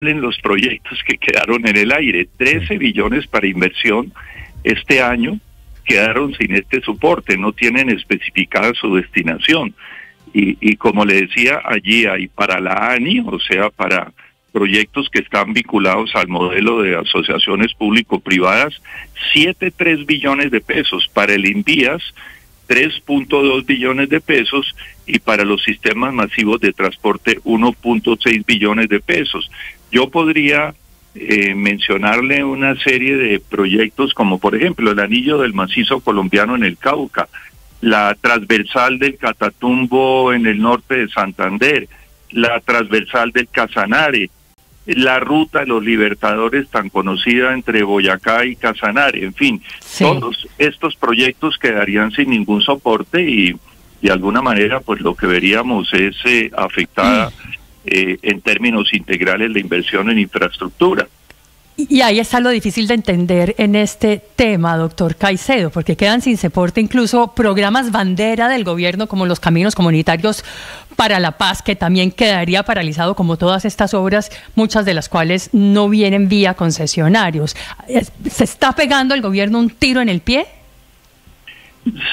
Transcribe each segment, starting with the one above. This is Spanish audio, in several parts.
en los proyectos que quedaron en el aire. 13 billones para inversión este año quedaron sin este soporte, no tienen especificada su destinación. Y como le decía, allí hay para la ANI, o sea, para proyectos que están vinculados al modelo de asociaciones público-privadas, 7.3 billones de pesos, para el INVIAS 3.2 billones de pesos y para los sistemas masivos de transporte 1.6 billones de pesos. Yo podría mencionarle una serie de proyectos como por ejemplo el anillo del macizo colombiano en el Cauca, la transversal del Catatumbo en el norte de Santander, la transversal del Casanare, la ruta de los Libertadores tan conocida entre Boyacá y Casanare, en fin, sí. Todos estos proyectos quedarían sin ningún soporte y de alguna manera pues lo que veríamos es afectada en términos integrales la inversión en infraestructura. Y ahí está lo difícil de entender en este tema, doctor Caicedo, porque quedan sin soporte incluso programas bandera del gobierno como los caminos comunitarios para la paz, que también quedaría paralizado como todas estas obras, muchas de las cuales no vienen vía concesionarios. ¿Se está pegando el gobierno un tiro en el pie?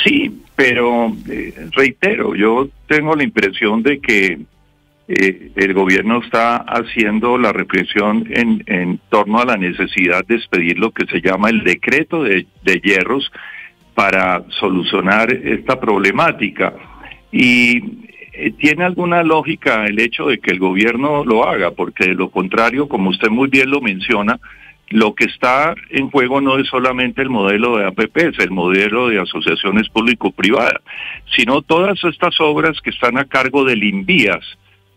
Sí, pero reitero, yo tengo la impresión de que el gobierno está haciendo la reflexión en torno a la necesidad de expedir lo que se llama el decreto de hierros para solucionar esta problemática. Y tiene alguna lógica el hecho de que el gobierno lo haga, porque de lo contrario, como usted muy bien lo menciona, lo que está en juego no es solamente el modelo de APPs, el modelo de asociaciones público-privadas, sino todas estas obras que están a cargo del INVIAS,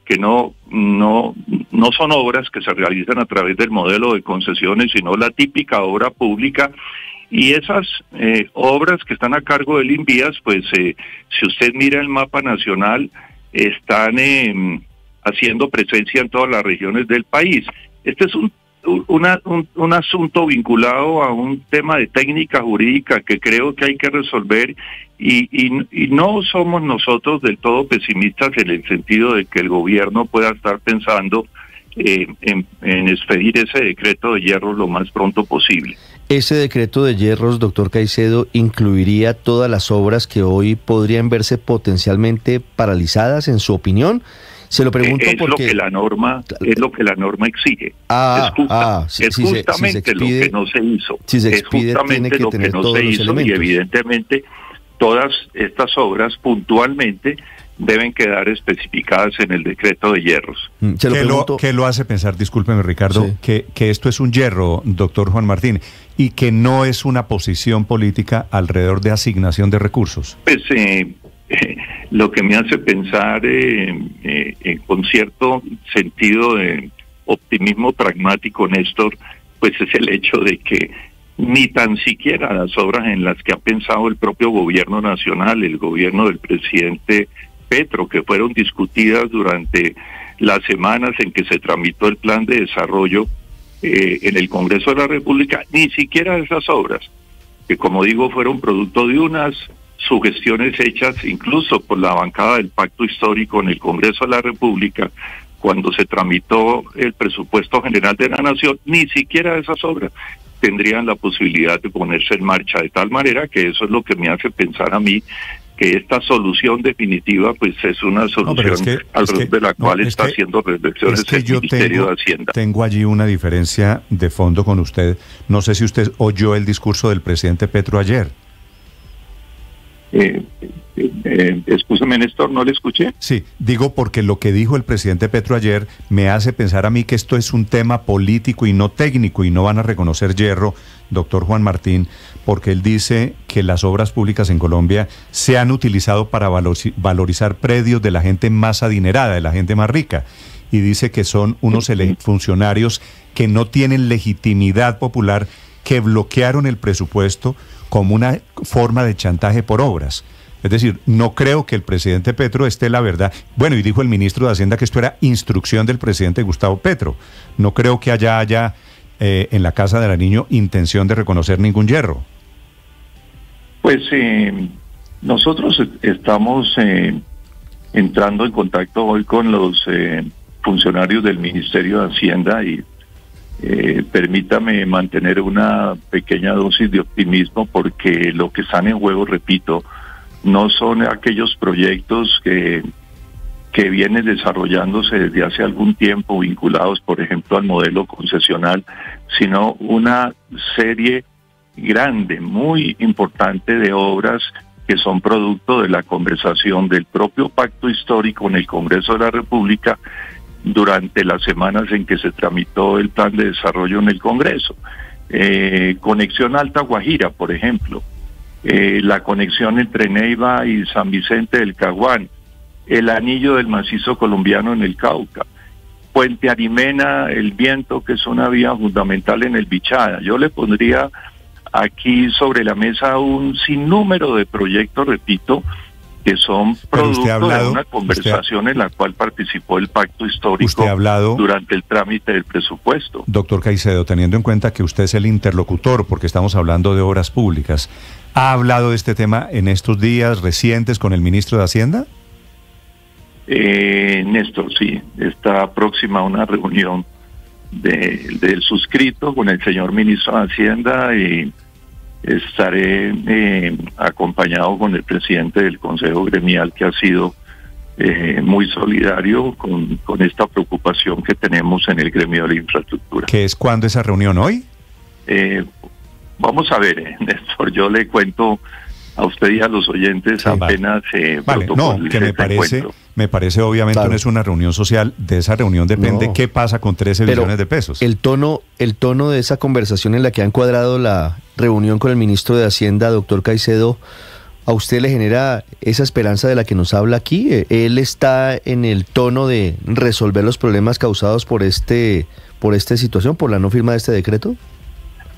que no son obras que se realizan a través del modelo de concesiones, sino la típica obra pública. Y esas obras que están a cargo del INVIAS, pues si usted mira el mapa nacional, están haciendo presencia en todas las regiones del país. Este es un asunto vinculado a un tema de técnica jurídica que creo que hay que resolver y no somos nosotros del todo pesimistas en el sentido de que el gobierno pueda estar pensando en expedir ese decreto de hierros lo más pronto posible. ¿Ese decreto de hierros, doctor Caicedo, incluiría todas las obras que hoy podrían verse potencialmente paralizadas, en su opinión? Se lo pregunto porque es lo que la norma exige. Es justamente lo que no se hizo. Si se expide, tiene que tener todos los elementos. Y evidentemente todas estas obras puntualmente deben quedar especificadas en el decreto de hierros. ¿Qué lo hace pensar, discúlpeme Ricardo, sí, que esto es un hierro, doctor Juan Martín, y que no es una posición política alrededor de asignación de recursos? Pues lo que me hace pensar con cierto sentido de optimismo pragmático, Néstor, pues es el hecho de que ni tan siquiera las obras en las que ha pensado el propio gobierno nacional, el gobierno del presidente Petro, que fueron discutidas durante las semanas en que se tramitó el plan de desarrollo en el Congreso de la República, ni siquiera esas obras, que como digo fueron producto de unas sugestiones hechas incluso por la bancada del Pacto Histórico en el Congreso de la República, cuando se tramitó el presupuesto general de la Nación, ni siquiera esas obras tendrían la posibilidad de ponerse en marcha, de tal manera que eso es lo que me hace pensar a mí que esta solución definitiva pues es una solución alrededor de la cual está haciendo reflexiones el Ministerio de Hacienda. Tengo allí una diferencia de fondo con usted. No sé si usted oyó el discurso del presidente Petro ayer. Excúsame, Néstor, ¿no le escuché? Sí, digo porque lo que dijo el presidente Petro ayer me hace pensar a mí que esto es un tema político y no técnico, y no van a reconocer hierro, doctor Juan Martín, porque él dice que las obras públicas en Colombia se han utilizado para valorizar predios de la gente más adinerada, de la gente más rica, y dice que son unos funcionarios que no tienen legitimidad popular, que bloquearon el presupuesto como una forma de chantaje por obras. Es decir, no creo que el presidente Petro esté la verdad. Bueno, y dijo el ministro de Hacienda que esto era instrucción del presidente Gustavo Petro. No creo que haya en la Casa de Nariño intención de reconocer ningún hierro. Pues nosotros estamos entrando en contacto hoy con los funcionarios del Ministerio de Hacienda y permítame mantener una pequeña dosis de optimismo, porque lo que están en juego, repito, no son aquellos proyectos que vienen desarrollándose desde hace algún tiempo vinculados, por ejemplo, al modelo concesional, sino una serie grande, muy importante de obras que son producto de la conversación del propio pacto histórico en el Congreso de la República durante las semanas en que se tramitó el plan de desarrollo en el Congreso. Conexión Alta Guajira, por ejemplo, la conexión entre Neiva y San Vicente del Caguán, el anillo del macizo colombiano en el Cauca, Puente Arimena, el Viento, que es una vía fundamental en el Bichada. Yo le pondría aquí sobre la mesa un sinnúmero de proyectos, repito, que son producto de una conversación en la cual participó el pacto histórico durante el trámite del presupuesto. Doctor Caicedo, teniendo en cuenta que usted es el interlocutor, porque estamos hablando de obras públicas, ¿ha hablado de este tema en estos días recientes con el ministro de Hacienda? Néstor, sí, está próxima una reunión del suscrito con el señor ministro de Hacienda, y estaré acompañado con el presidente del Consejo Gremial, que ha sido muy solidario con esta preocupación que tenemos en el gremio de la infraestructura. ¿Qué es cuándo esa reunión? ¿Hoy? Vamos a ver, Néstor, yo le cuento a usted y a los oyentes apenas que me parece obviamente no es una reunión social. De esa reunión depende qué pasa con 13 billones de pesos. El tono de esa conversación en la que ha encuadrado la reunión con el ministro de Hacienda, doctor Caicedo, ¿a usted le genera esa esperanza de la que nos habla aquí? ¿Él está en el tono de resolver los problemas causados por esta situación, por la no firma de este decreto?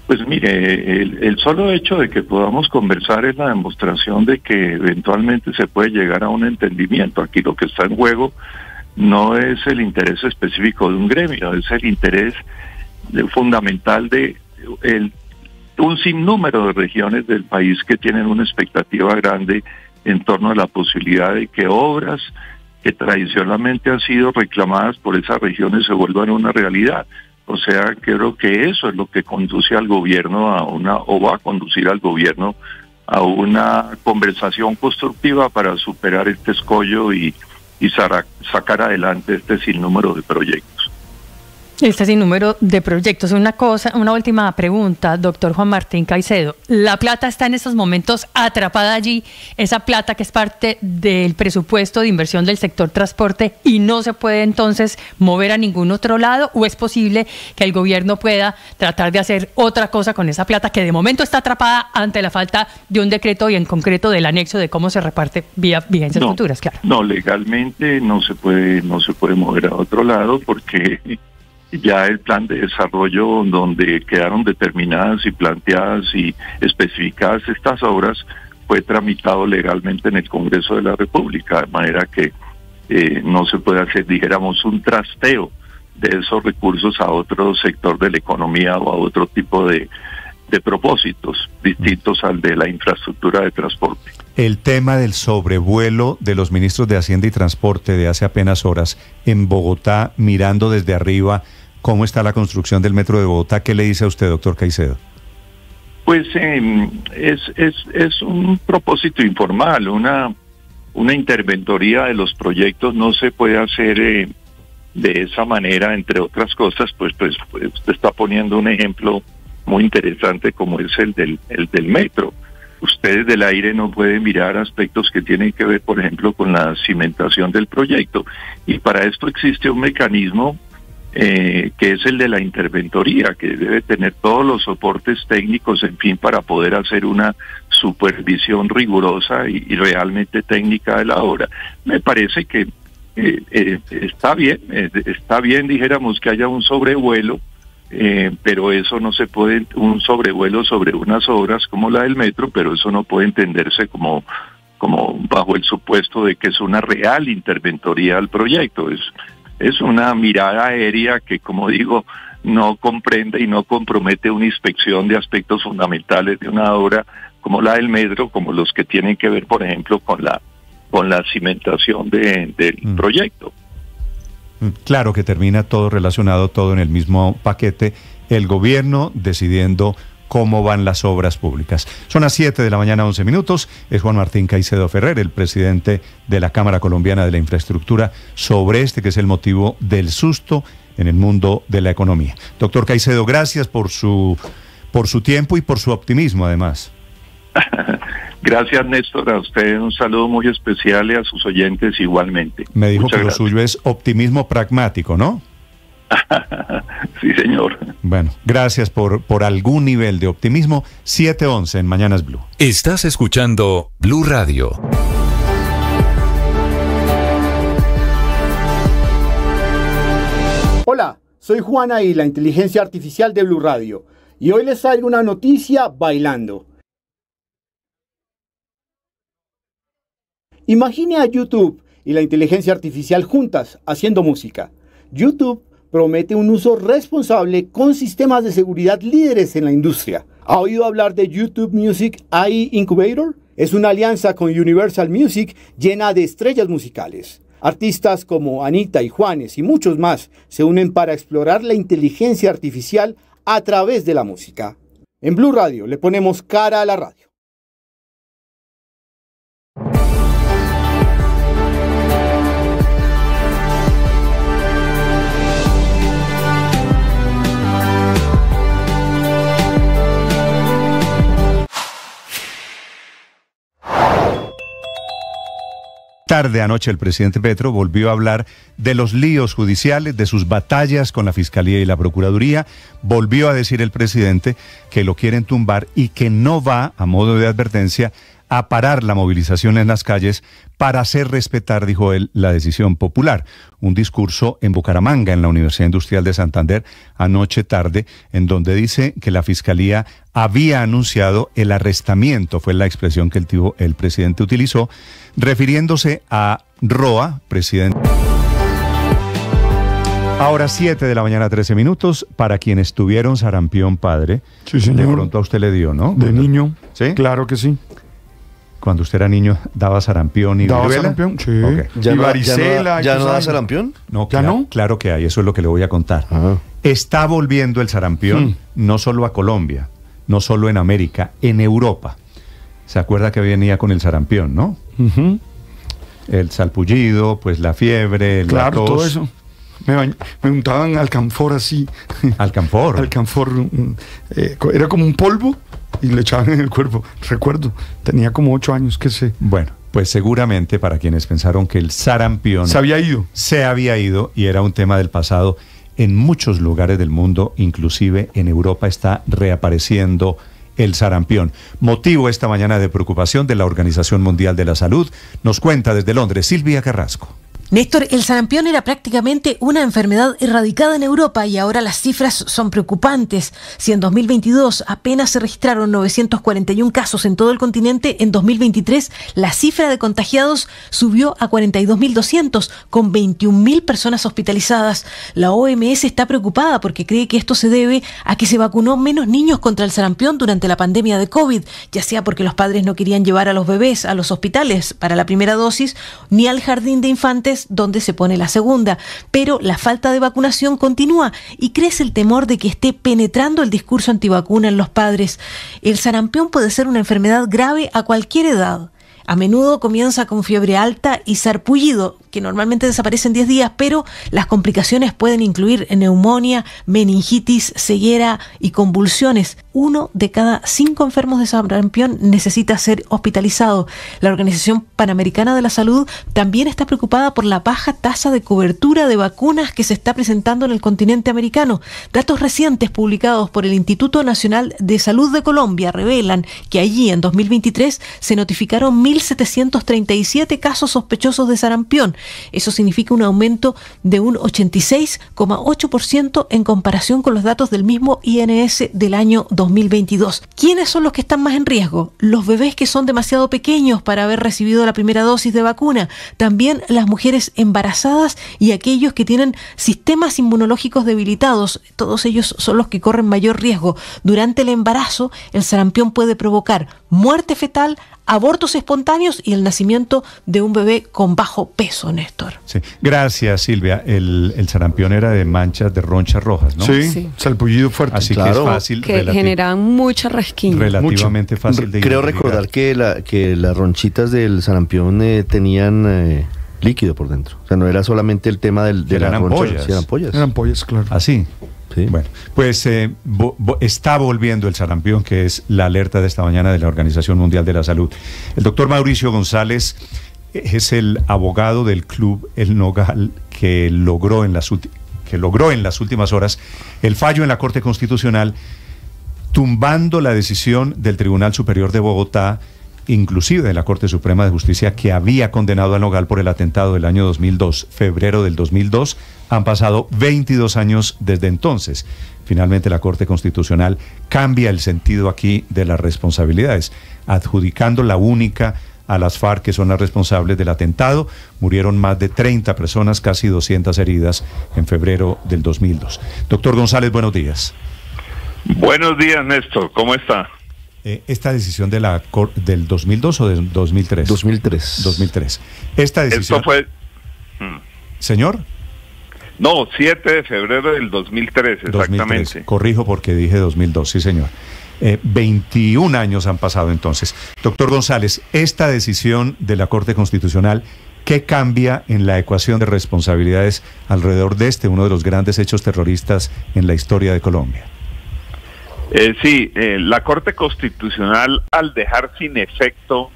Pues mire, el solo hecho de que podamos conversar es la demostración de que eventualmente se puede llegar a un entendimiento. Aquí lo que está en juego no es el interés específico de un gremio, es el interés fundamental de un sinnúmero de regiones del país que tienen una expectativa grande en torno a la posibilidad de que obras que tradicionalmente han sido reclamadas por esas regiones se vuelvan una realidad. O sea, creo que eso es lo que conduce al gobierno va a conducir al gobierno a una conversación constructiva para superar este escollo y sacar adelante este sinnúmero de proyectos. Este sinnúmero de proyectos. Una última pregunta, doctor Juan Martín Caicedo. ¿La plata está en estos momentos atrapada allí, esa plata que es parte del presupuesto de inversión del sector transporte, y no se puede entonces mover a ningún otro lado? ¿O es posible que el gobierno pueda tratar de hacer otra cosa con esa plata que de momento está atrapada ante la falta de un decreto y en concreto del anexo de cómo se reparte vía vigencias futuras? Claro. No, legalmente no se puede mover a otro lado, porque ya el plan de desarrollo donde quedaron determinadas y planteadas y especificadas estas obras fue tramitado legalmente en el Congreso de la República, de manera que no se puede hacer, dijéramos, un trasteo de esos recursos a otro sector de la economía o a otro tipo de propósitos distintos al de la infraestructura de transporte. El tema del sobrevuelo de los ministros de Hacienda y Transporte de hace apenas horas en Bogotá, mirando desde arriba cómo está la construcción del metro de Bogotá, ¿qué le dice a usted, doctor Caicedo? Pues es un propósito informal, una interventoría de los proyectos no se puede hacer de esa manera, entre otras cosas, pues usted está poniendo un ejemplo muy interesante como es el del metro. Ustedes del aire no pueden mirar aspectos que tienen que ver, por ejemplo, con la cimentación del proyecto, y para esto existe un mecanismo que es el de la interventoría, que debe tener todos los soportes técnicos, en fin, para poder hacer una supervisión rigurosa y realmente técnica de la obra. Me parece que está bien, dijéramos, que haya un sobrevuelo, pero eso no se puede, un sobrevuelo sobre unas obras como la del metro, pero eso no puede entenderse como bajo el supuesto de que es una real interventoría al proyecto. Es una mirada aérea que, como digo, no comprende y no compromete una inspección de aspectos fundamentales de una obra como la del metro, como los que tienen que ver, por ejemplo, con la cimentación del proyecto. Claro que termina todo relacionado, todo en el mismo paquete, el gobierno decidiendo cómo van las obras públicas. Son las 7 de la mañana, 11 minutos. Es Juan Martín Caicedo Ferrer, el presidente de la Cámara Colombiana de la Infraestructura, sobre este que es el motivo del susto en el mundo de la economía. Doctor Caicedo, gracias por su tiempo y por su optimismo, además. Gracias, Néstor, a usted un saludo muy especial y a sus oyentes igualmente. Me dijo Muchas que gracias. lo suyo es optimismo pragmático, ¿no? Sí, señor. Bueno, gracias por algún nivel de optimismo. 7:11 en Mañanas Blue. Estás escuchando Blue Radio. Hola, soy Juana y la inteligencia artificial de Blue Radio. Y hoy les traigo una noticia bailando. Imagine a YouTube y la inteligencia artificial juntas haciendo música. YouTube promete un uso responsable con sistemas de seguridad líderes en la industria. ¿Ha oído hablar de YouTube Music AI Incubator? Es una alianza con Universal Music llena de estrellas musicales. Artistas como Anita y Juanes y muchos más se unen para explorar la inteligencia artificial a través de la música. En Blue Radio le ponemos cara a la radio. Tarde anoche el presidente Petro volvió a hablar de los líos judiciales, de sus batallas con la Fiscalía y la Procuraduría. Volvió a decir el presidente que lo quieren tumbar y que no va, a modo de advertencia, a parar la movilización en las calles para hacer respetar, dijo él, la decisión popular. Un discurso en Bucaramanga, en la Universidad Industrial de Santander, anoche tarde, en donde dice que la Fiscalía había anunciado el arrestamiento, fue la expresión que el presidente utilizó, refiriéndose a Roa, presidente. Ahora 7 de la mañana, 13 minutos, para quienes tuvieron sarampión, padre. Sí, señor. De pronto a usted le dio, ¿no? De niño. ¿Sí? Claro que sí. Cuando usted era niño, ¿daba sarampión y ¿Daba viruela? sarampión? Sí. Okay. ¿Ya Y no, varicela. ya no da sabe. sarampión? No, ¿Ya claro, no? claro que hay, eso es lo que le voy a contar. Ah. Está volviendo el sarampión, no solo a Colombia, no solo en América, en Europa. ¿Se acuerda que venía con el sarampión, no? Ujú. El salpullido, pues la fiebre, Claro, la tos. todo eso. Me untaban alcanfor así. Alcanfor. Alcanfor. Era como un polvo y le echaban en el cuerpo. Recuerdo, tenía como 8 años, qué sé. Bueno, pues seguramente para quienes pensaron que el sarampión Se había ido. se había ido y era un tema del pasado, en muchos lugares del mundo, inclusive en Europa, está reapareciendo el sarampión. Motivo esta mañana de preocupación de la Organización Mundial de la Salud. Nos cuenta desde Londres Silvia Carrasco. Néstor, el sarampión era prácticamente una enfermedad erradicada en Europa y ahora las cifras son preocupantes. Si en 2022 apenas se registraron 941 casos en todo el continente, en 2023 la cifra de contagiados subió a 42.200, con 21.000 personas hospitalizadas. La OMS está preocupada porque cree que esto se debe a que se vacunó menos niños contra el sarampión durante la pandemia de COVID, ya sea porque los padres no querían llevar a los bebés a los hospitales para la primera dosis, ni al jardín de infantes donde se pone la segunda, pero la falta de vacunación continúa y crece el temor de que esté penetrando el discurso antivacuna en los padres. El sarampión puede ser una enfermedad grave a cualquier edad. A menudo comienza con fiebre alta y sarpullido, que normalmente desaparece en 10 días, pero las complicaciones pueden incluir neumonía, meningitis, ceguera y convulsiones. 1 de cada 5 enfermos de sarampión necesita ser hospitalizado. La Organización Panamericana de la Salud también está preocupada por la baja tasa de cobertura de vacunas que se está presentando en el continente americano. Datos recientes publicados por el Instituto Nacional de Salud de Colombia revelan que allí en 2023 se notificaron 1.737 casos sospechosos de sarampión. Eso significa un aumento de un 86,8% en comparación con los datos del mismo INS del año 2022. ¿Quiénes son los que están más en riesgo? Los bebés que son demasiado pequeños para haber recibido la primera dosis de vacuna, también las mujeres embarazadas y aquellos que tienen sistemas inmunológicos debilitados. Todos ellos son los que corren mayor riesgo. Durante el embarazo, el sarampión puede provocar muerte fetal, abortos espontáneos y el nacimiento de un bebé con bajo peso, Néstor. Sí. Gracias, Silvia. El sarampión era de manchas, de ronchas rojas, ¿no? Sí, salpullido fuerte. Así claro, que es fácil. Que generaban mucha rasquiña. Relativamente fácil de Creo identificar. recordar que las ronchitas del sarampión tenían líquido por dentro. O sea, no era solamente el tema de Eran las ronchas, ampollas. sí, eran ampollas. Eran pollas, claro. Así. Sí. Bueno, pues está volviendo el sarampión, que es la alerta de esta mañana de la Organización Mundial de la Salud. El doctor Mauricio González es el abogado del Club El Nogal que logró en las últimas horas el fallo en la Corte Constitucional, tumbando la decisión del Tribunal Superior de Bogotá, inclusive de la Corte Suprema de Justicia, que había condenado a Nogal por el atentado del año 2002, febrero del 2002. Han pasado 22 años desde entonces. Finalmente la Corte Constitucional cambia el sentido aquí de las responsabilidades, adjudicando la única a las FARC, que son las responsables del atentado. Murieron más de 30 personas, casi 200 heridas en febrero del 2002. Doctor González, buenos días. Buenos días, Néstor. ¿Cómo está? Esta decisión de del 2002 o del 2003? 2003. 2003. Esta decisión... Esto fue... ¿Señor? No, 7 de febrero del 2003, exactamente. 2003. Corrijo porque dije 2002, sí señor. 21 años han pasado entonces. Doctor González, esta decisión de la Corte Constitucional, ¿qué cambia en la ecuación de responsabilidades alrededor de uno de los grandes hechos terroristas en la historia de Colombia? La Corte Constitucional, al dejar sin efecto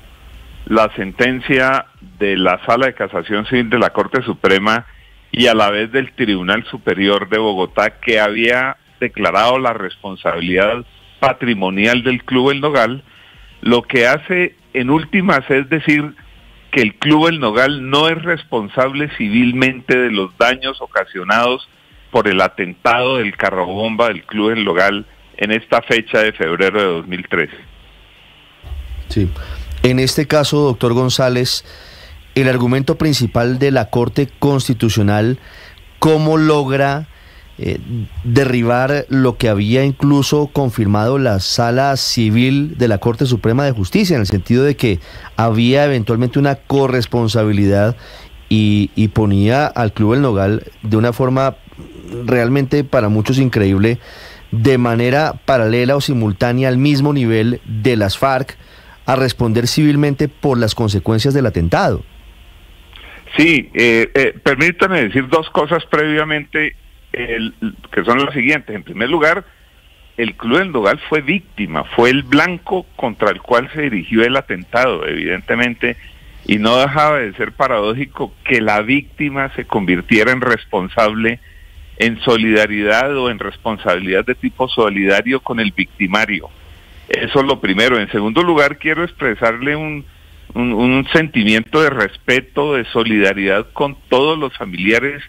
la sentencia de la Sala de Casación Civil de la Corte Suprema y a la vez del Tribunal Superior de Bogotá, que había declarado la responsabilidad patrimonial del Club El Nogal, lo que hace en últimas es decir que el Club El Nogal no es responsable civilmente de los daños ocasionados por el atentado del carrobomba del Club El Nogal en esta fecha de febrero de 2013. Sí. En este caso, doctor González, el argumento principal de la Corte Constitucional, ¿cómo logra derribar lo que había incluso confirmado la Sala Civil de la Corte Suprema de Justicia, en el sentido de que había eventualmente una corresponsabilidad y ponía al Club El Nogal de una forma realmente para muchos increíble, de manera paralela o simultánea al mismo nivel de las FARC, a responder civilmente por las consecuencias del atentado? Sí, permítanme decir dos cosas previamente, que son las siguientes. En primer lugar, el Club El Nogal fue víctima, fue el blanco contra el cual se dirigió el atentado, evidentemente, y no dejaba de ser paradójico que la víctima se convirtiera en responsable en solidaridad o en responsabilidad de tipo solidario con el victimario. Eso es lo primero. En segundo lugar, quiero expresarle un sentimiento de respeto, de solidaridad con todos los familiares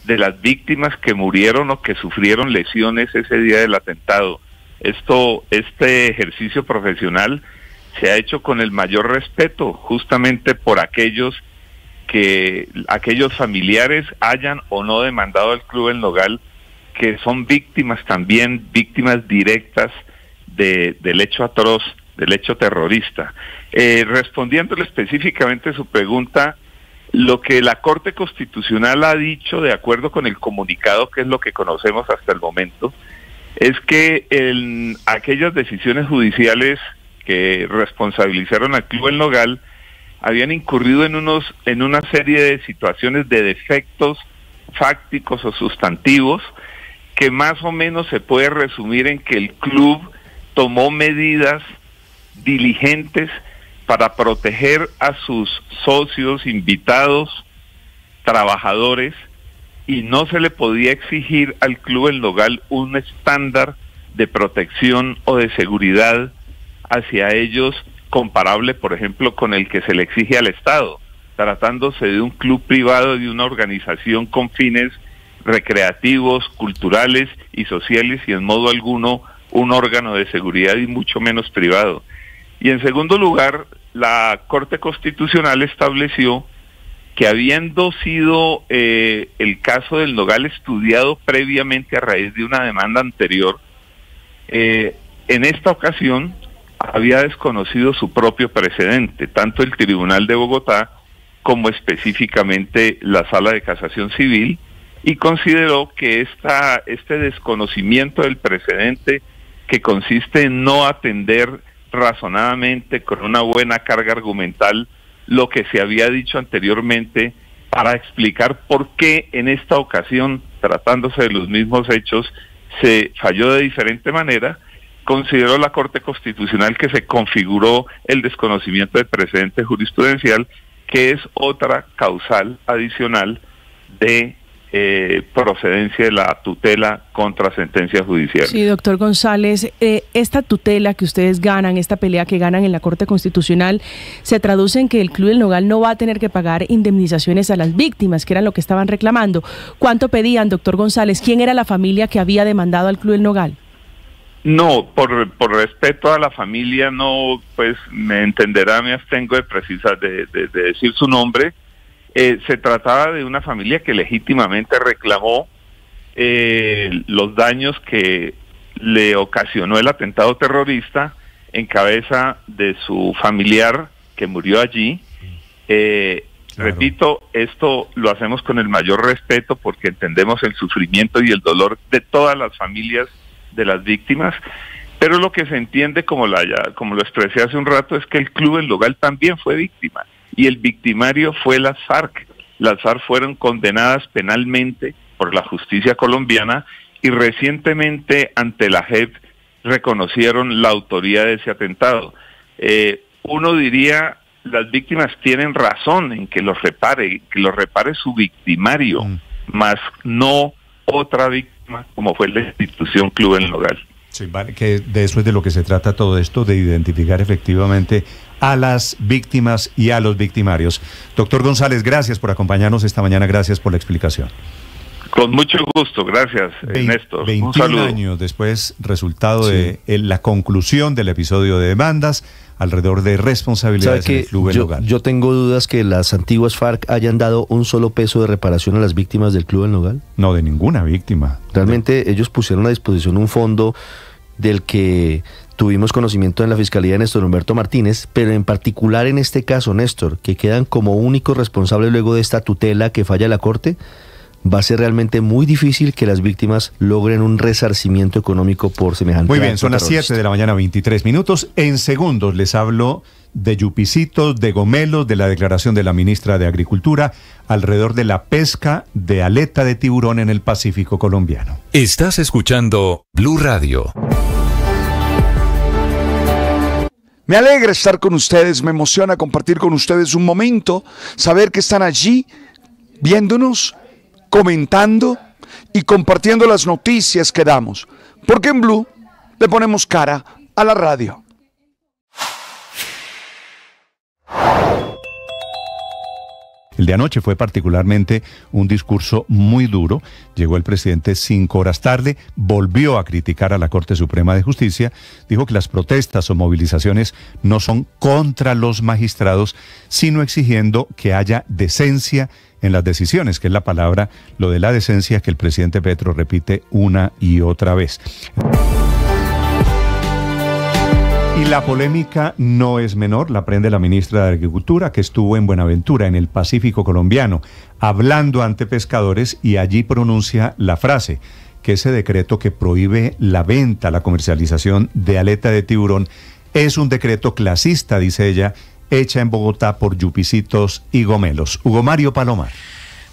de las víctimas que murieron o que sufrieron lesiones ese día del atentado. Este ejercicio profesional se ha hecho con el mayor respeto, justamente por aquellos familiares hayan o no demandado al Club El Nogal, que son víctimas también, víctimas directas del hecho atroz, del hecho terrorista. Respondiéndole específicamente a su pregunta, lo que la Corte Constitucional ha dicho, de acuerdo con el comunicado, que es lo que conocemos hasta el momento, es que aquellas decisiones judiciales que responsabilizaron al Club El Nogal habían incurrido en una serie de situaciones de defectos fácticos o sustantivos, que más o menos se puede resumir en que el club tomó medidas diligentes para proteger a sus socios, invitados, trabajadores, y no se le podía exigir al Club El Nogal un estándar de protección o de seguridad hacia ellos comparable, por ejemplo, con el que se le exige al Estado, tratándose de un club privado, de una organización con fines recreativos, culturales y sociales, y en modo alguno un órgano de seguridad y mucho menos privado. Y en segundo lugar, la Corte Constitucional estableció que, habiendo sido el caso del Nogal estudiado previamente a raíz de una demanda anterior, en esta ocasión, había desconocido su propio precedente, tanto el Tribunal de Bogotá como específicamente la Sala de Casación Civil, y consideró que este desconocimiento del precedente, que consiste en no atender razonadamente con una buena carga argumental lo que se había dicho anteriormente, para explicar por qué en esta ocasión, tratándose de los mismos hechos, se falló de diferente manera, consideró la Corte Constitucional que se configuró el desconocimiento del precedente jurisprudencial, que es otra causal adicional de procedencia de la tutela contra sentencia judicial. Sí, doctor González, esta tutela que ustedes ganan, esta pelea que ganan en la Corte Constitucional, se traduce en que el Club del Nogal no va a tener que pagar indemnizaciones a las víctimas, que era lo que estaban reclamando. ¿Cuánto pedían, doctor González? ¿Quién era la familia que había demandado al Club del Nogal? No, por respeto a la familia, no, pues me entenderá, me abstengo de decir su nombre. Se trataba de una familia que legítimamente reclamó los daños que le ocasionó el atentado terrorista en cabeza de su familiar que murió allí. Claro. Repito, esto lo hacemos con el mayor respeto porque entendemos el sufrimiento y el dolor de todas las familias de las víctimas, pero lo que se entiende, como lo expresé hace un rato, es que el Club del Nogal también fue víctima, y el victimario fue las FARC. Las FARC fueron condenadas penalmente por la justicia colombiana y recientemente ante la JEP reconocieron la autoría de ese atentado. Uno diría, las víctimas tienen razón en que los repare su victimario, más no otra víctima como fue la institución Club del Nogal. Sí, vale, que de eso es de lo que se trata todo esto, de identificar efectivamente a las víctimas y a los victimarios. Doctor González, gracias por acompañarnos esta mañana, gracias por la explicación. Con mucho gusto, gracias, Néstor. 21 años después, resultado de la conclusión del episodio de demandas alrededor de responsabilidades del Club del Nogal. Yo tengo dudas que las antiguas FARC hayan dado un solo peso de reparación a las víctimas del Club del Nogal. No, de ninguna víctima. Realmente ellos pusieron a disposición un fondo del que tuvimos conocimiento en la Fiscalía de Néstor Humberto Martínez, pero en particular en este caso, Néstor, que quedan como únicos responsables luego de esta tutela que falla la Corte, va a ser realmente muy difícil que las víctimas logren un resarcimiento económico por semejante. Muy bien, son las 7 de la mañana, 23 minutos. En segundos les hablo de yupicitos, de gomelos, de la declaración de la ministra de Agricultura alrededor de la pesca de aleta de tiburón en el Pacífico colombiano. Estás escuchando Blue Radio. Me alegra estar con ustedes, me emociona compartir con ustedes un momento, saber que están allí viéndonos, comentando y compartiendo las noticias que damos, porque en Blue le ponemos cara a la radio. El de anoche fue particularmente un discurso muy duro. Llegó el presidente 5 horas tarde, volvió a criticar a la Corte Suprema de Justicia, dijo que las protestas o movilizaciones no son contra los magistrados, sino exigiendo que haya decencia en las decisiones, que es la palabra, lo de la decencia que el presidente Petro repite una y otra vez. Y la polémica no es menor, la prende la ministra de Agricultura, que estuvo en Buenaventura, en el Pacífico colombiano, hablando ante pescadores, y allí pronuncia la frase, que ese decreto que prohíbe la venta, la comercialización de aleta de tiburón, es un decreto clasista, dice ella, hecha en Bogotá por yupicitos y gomelos. Hugo Mario Palomar.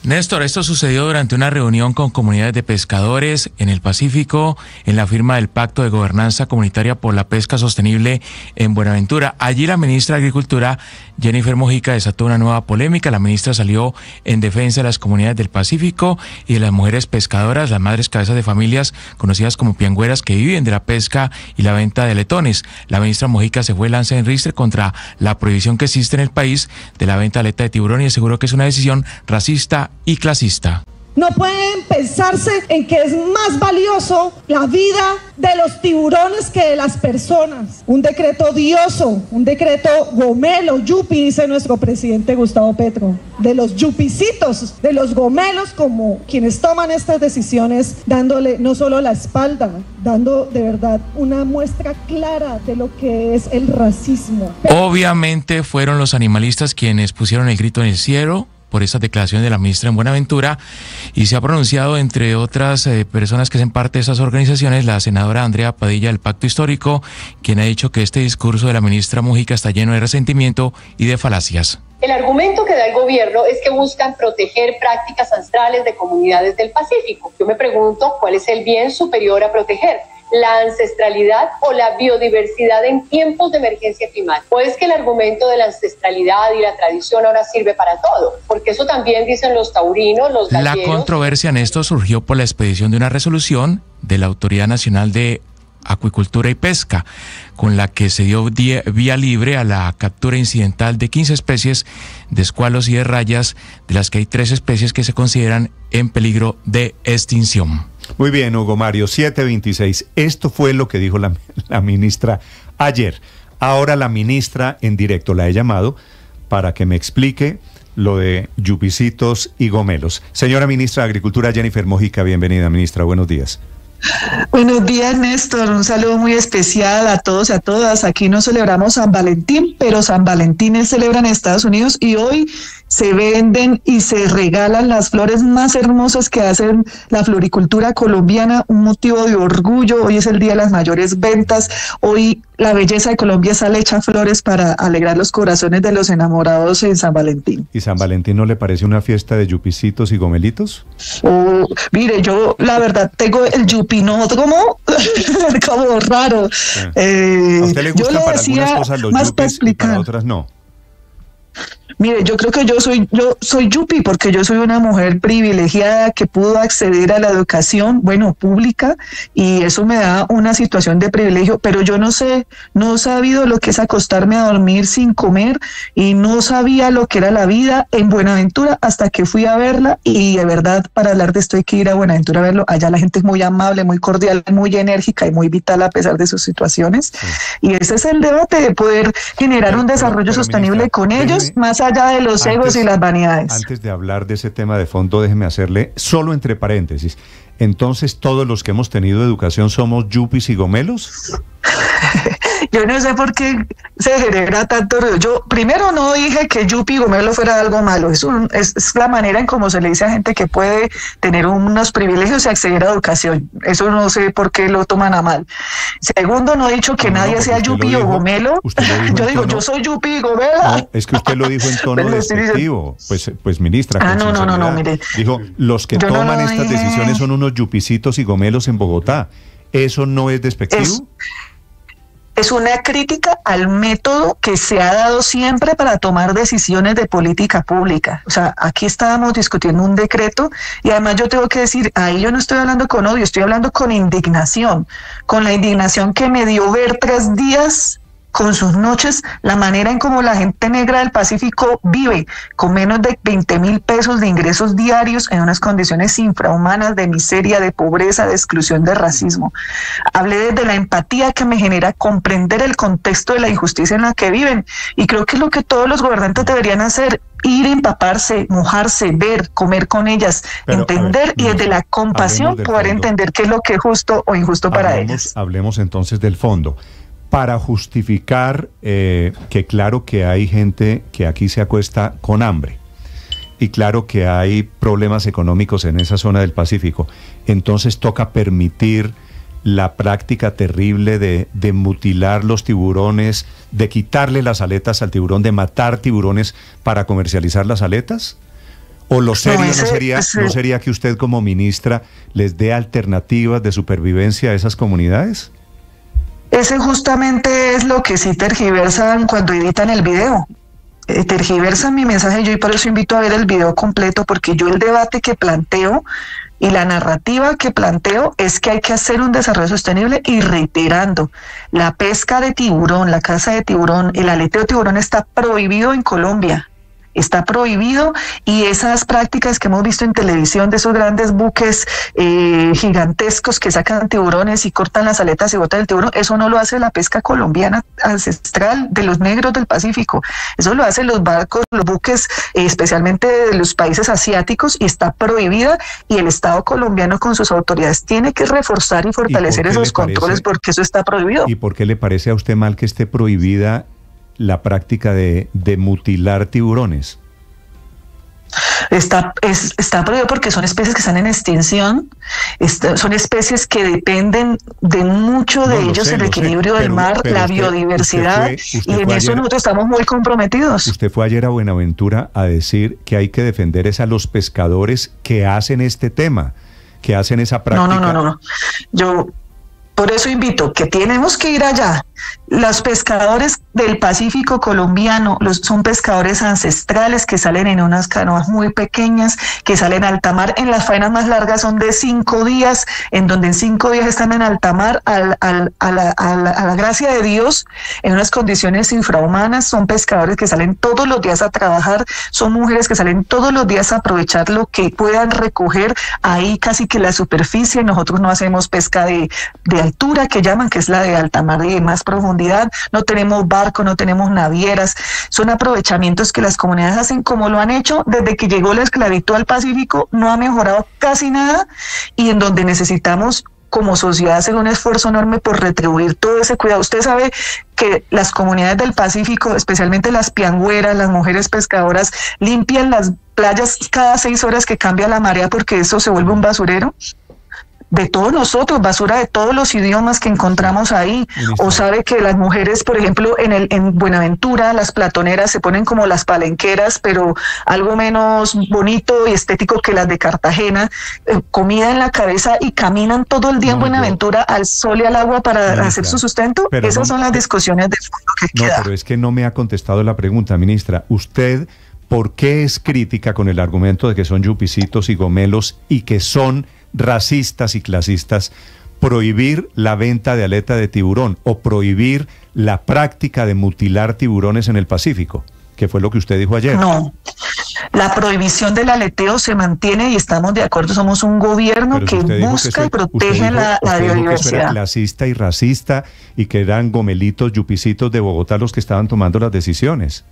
Néstor, esto sucedió durante una reunión con comunidades de pescadores en el Pacífico, en la firma del Pacto de Gobernanza Comunitaria por la Pesca Sostenible en Buenaventura. Allí la ministra de Agricultura, Jennifer Mojica, desató una nueva polémica. La ministra salió en defensa de las comunidades del Pacífico y de las mujeres pescadoras, las madres cabezas de familias conocidas como piangüeras, que viven de la pesca y la venta de aletones. La ministra Mojica se fue lanza en ristre contra la prohibición que existe en el país de la venta de aleta de tiburón y aseguró que es una decisión racista y clasista. No pueden pensarse en que es más valioso la vida de los tiburones que de las personas. Un decreto odioso, un decreto gomelo, yupi, dice nuestro presidente Gustavo Petro. De los yupicitos, de los gomelos, como quienes toman estas decisiones, dándole no solo la espalda, dando de verdad una muestra clara de lo que es el racismo. Obviamente fueron los animalistas quienes pusieron el grito en el cielo por esas declaraciones de la ministra en Buenaventura, y se ha pronunciado, entre otras personas que hacen parte de esas organizaciones, la senadora Andrea Padilla del Pacto Histórico, quien ha dicho que este discurso de la ministra Mujica está lleno de resentimiento y de falacias. El argumento que da el gobierno es que buscan proteger prácticas ancestrales de comunidades del Pacífico. Yo me pregunto, ¿cuál es el bien superior a proteger? ¿La ancestralidad o la biodiversidad en tiempos de emergencia climática? ¿O es que el argumento de la ancestralidad y la tradición ahora sirve para todo? Porque eso también dicen los taurinos, los gallegos. La controversia en esto surgió por la expedición de una resolución de la Autoridad Nacional de Acuicultura y Pesca, con la que se dio vía libre a la captura incidental de 15 especies de escualos y de rayas, de las que hay 3 especies que se consideran en peligro de extinción. Muy bien, Hugo Mario, 7:26. Esto fue lo que dijo la ministra ayer. Ahora la ministra en directo la he llamado para que me explique lo de yupicitos y gomelos. Señora ministra de Agricultura, Jennifer Mojica, bienvenida, ministra, buenos días. Buenos días, Néstor. Un saludo muy especial a todos y a todas. Aquí no celebramos San Valentín, pero San Valentín se celebra en Estados Unidos y hoy se venden y se regalan las flores más hermosas que hacen la floricultura colombiana, un motivo de orgullo. Hoy es el día de las mayores ventas. Hoy la belleza de Colombia sale hecha flores para alegrar los corazones de los enamorados en San Valentín. ¿Y San Valentín no le parece una fiesta de yupicitos y gomelitos? Mire, yo la verdad tengo el yupinódromo como raro. ¿A usted le gusta para algunas cosas los yupis y para otras no? Mire, yo creo que yo soy yupi porque yo soy una mujer privilegiada que pudo acceder a la educación, pública, y eso me da una situación de privilegio, pero yo no he sabido lo que es acostarme a dormir sin comer y no sabía lo que era la vida en Buenaventura hasta que fui a verla, y de verdad, para hablar de esto hay que ir a Buenaventura a verlo. Allá la gente es muy amable, muy cordial, muy enérgica y muy vital a pesar de sus situaciones, y ese es el debate de poder generar un desarrollo sostenible con ellos, más allá de los egos y las vanidades. Antes de hablar de ese tema de fondo, déjeme hacerle, solo entre paréntesis, entonces todos los que hemos tenido educación somos yupis y gomelos. Yo no sé por qué se genera tanto ruido. Yo primero no dije que yupi y gomelo fuera algo malo. Es la manera en cómo se le dice a gente que puede tener unos privilegios y acceder a educación. Eso no sé por qué lo toman a mal. Segundo, no he dicho que nadie sea yupi o gomelo. Yo digo, yo soy yupi y gomelo. No, es que usted lo dijo en tono despectivo. Pues ministra. No, mire. Dijo, los que toman estas decisiones son unos yupicitos y gomelos en Bogotá. ¿Eso no es despectivo? Es una crítica al método que se ha dado siempre para tomar decisiones de política pública. O sea, aquí estábamos discutiendo un decreto y además yo tengo que decir, ahí yo no estoy hablando con odio, estoy hablando con indignación, con la indignación que me dio ver 3 días con sus noches, la manera en cómo la gente negra del Pacífico vive con menos de 20.000 pesos de ingresos diarios en unas condiciones infrahumanas de miseria, de pobreza, de exclusión, de racismo. Hablé desde la empatía que me genera comprender el contexto de la injusticia en la que viven, y creo que es lo que todos los gobernantes deberían hacer: ir, empaparse, mojarse, ver, comer con ellas, entender, y desde la compasión poder entender qué es lo que es justo o injusto para ellas. Hablemos entonces del fondo. Para justificar que claro que hay gente que aquí se acuesta con hambre y claro que hay problemas económicos en esa zona del Pacífico, entonces toca permitir la práctica terrible de mutilar los tiburones, de quitarle las aletas al tiburón, de matar tiburones para comercializar las aletas. ¿O lo serio no sería que usted como ministra les dé alternativas de supervivencia a esas comunidades? Ese justamente es lo que sí tergiversan cuando editan el video. Tergiversan mi mensaje, yo y por eso invito a ver el video completo, porque yo el debate que planteo y la narrativa que planteo es que hay que hacer un desarrollo sostenible, y reiterando, la pesca de tiburón, la caza de tiburón, el aleteo de tiburón está prohibido en Colombia. está prohibido, y esas prácticas que hemos visto en televisión de esos grandes buques gigantescos que sacan tiburones y cortan las aletas y botan el tiburón, eso no lo hace la pesca colombiana ancestral de los negros del Pacífico, eso lo hacen los barcos, los buques, especialmente de los países asiáticos, y está prohibida, y el Estado colombiano con sus autoridades tiene que reforzar y fortalecer esos controles, porque eso está prohibido. ¿Y por qué le parece a usted mal que esté prohibida la práctica de mutilar tiburones? Está prohibido porque son especies que están en extinción, son especies que dependen de mucho de ellos, el equilibrio del mar, la biodiversidad, y en eso nosotros estamos muy comprometidos. Usted fue ayer a Buenaventura a decir que hay que defender a los pescadores que hacen este tema, que hacen esa práctica. No. Yo por eso invito que tenemos que ir allá. Los pescadores del Pacífico colombiano son pescadores ancestrales que salen en unas canoas muy pequeñas, que salen a alta mar. En las faenas más largas son de 5 días, en donde en 5 días están en alta mar a la gracia de Dios, en unas condiciones infrahumanas. Son pescadores que salen todos los días a trabajar, son mujeres que salen todos los días a aprovechar lo que puedan recoger ahí, casi que la superficie. Nosotros no hacemos pesca de altura, que llaman, que es la de alta mar y de más profundidad. No tenemos barco, no tenemos navieras. Son aprovechamientos que las comunidades hacen como lo han hecho desde que llegó la esclavitud al Pacífico. No ha mejorado casi nada, y en donde necesitamos como sociedad hacer un esfuerzo enorme por retribuir todo ese cuidado. Usted sabe que las comunidades del Pacífico, especialmente las piangüeras, las mujeres pescadoras, limpian las playas cada 6 horas que cambia la marea, porque eso se vuelve un basurero de todos nosotros, basura de todos los idiomas que encontramos ahí. O sabe que las mujeres, por ejemplo, en Buenaventura, las platoneras se ponen como las palenqueras, pero algo menos bonito y estético que las de Cartagena, comida en la cabeza, y caminan todo el día en Buenaventura al sol y al agua para hacer su sustento. Esas son las discusiones de fondo que quedan. No, pero es que no me ha contestado la pregunta, ministra. Usted, ¿por qué es crítica con el argumento de que son yupicitos y gomelos y que son racistas y clasistas, prohibir la venta de aleta de tiburón o prohibir la práctica de mutilar tiburones en el Pacífico, que fue lo que usted dijo ayer? No, la prohibición del aleteo se mantiene y estamos de acuerdo. Somos un gobierno que busca y protege la biodiversidad. Usted era clasista y racista y que eran gomelitos, yupicitos de Bogotá los que estaban tomando las decisiones.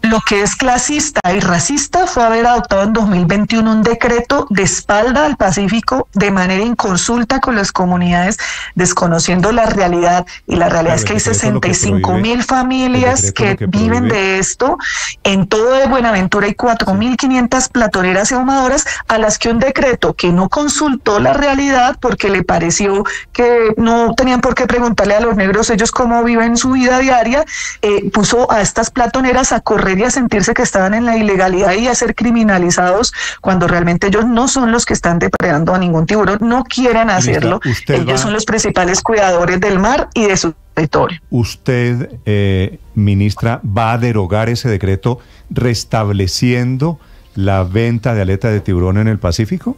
Lo que es clasista y racista fue haber adoptado en 2021 un decreto de espalda al Pacífico de manera inconsulta con las comunidades, desconociendo la realidad, y la realidad es que hay 65,000 familias que viven de esto. En todo de Buenaventura hay 4.500 platoneras y ahumadoras a las que un decreto que no consultó la realidad, porque le pareció que no tenían por qué preguntarle a los negros ellos cómo viven su vida diaria, puso a estas platoneras a correr y a sentirse que estaban en la ilegalidad y a ser criminalizados, cuando realmente ellos no son los que están depredando a ningún tiburón, no quieren hacerlo. Ellos son los principales cuidadores del mar y de su territorio. ¿Usted, ministra, va a derogar ese decreto restableciendo la venta de aleta de tiburón en el Pacífico?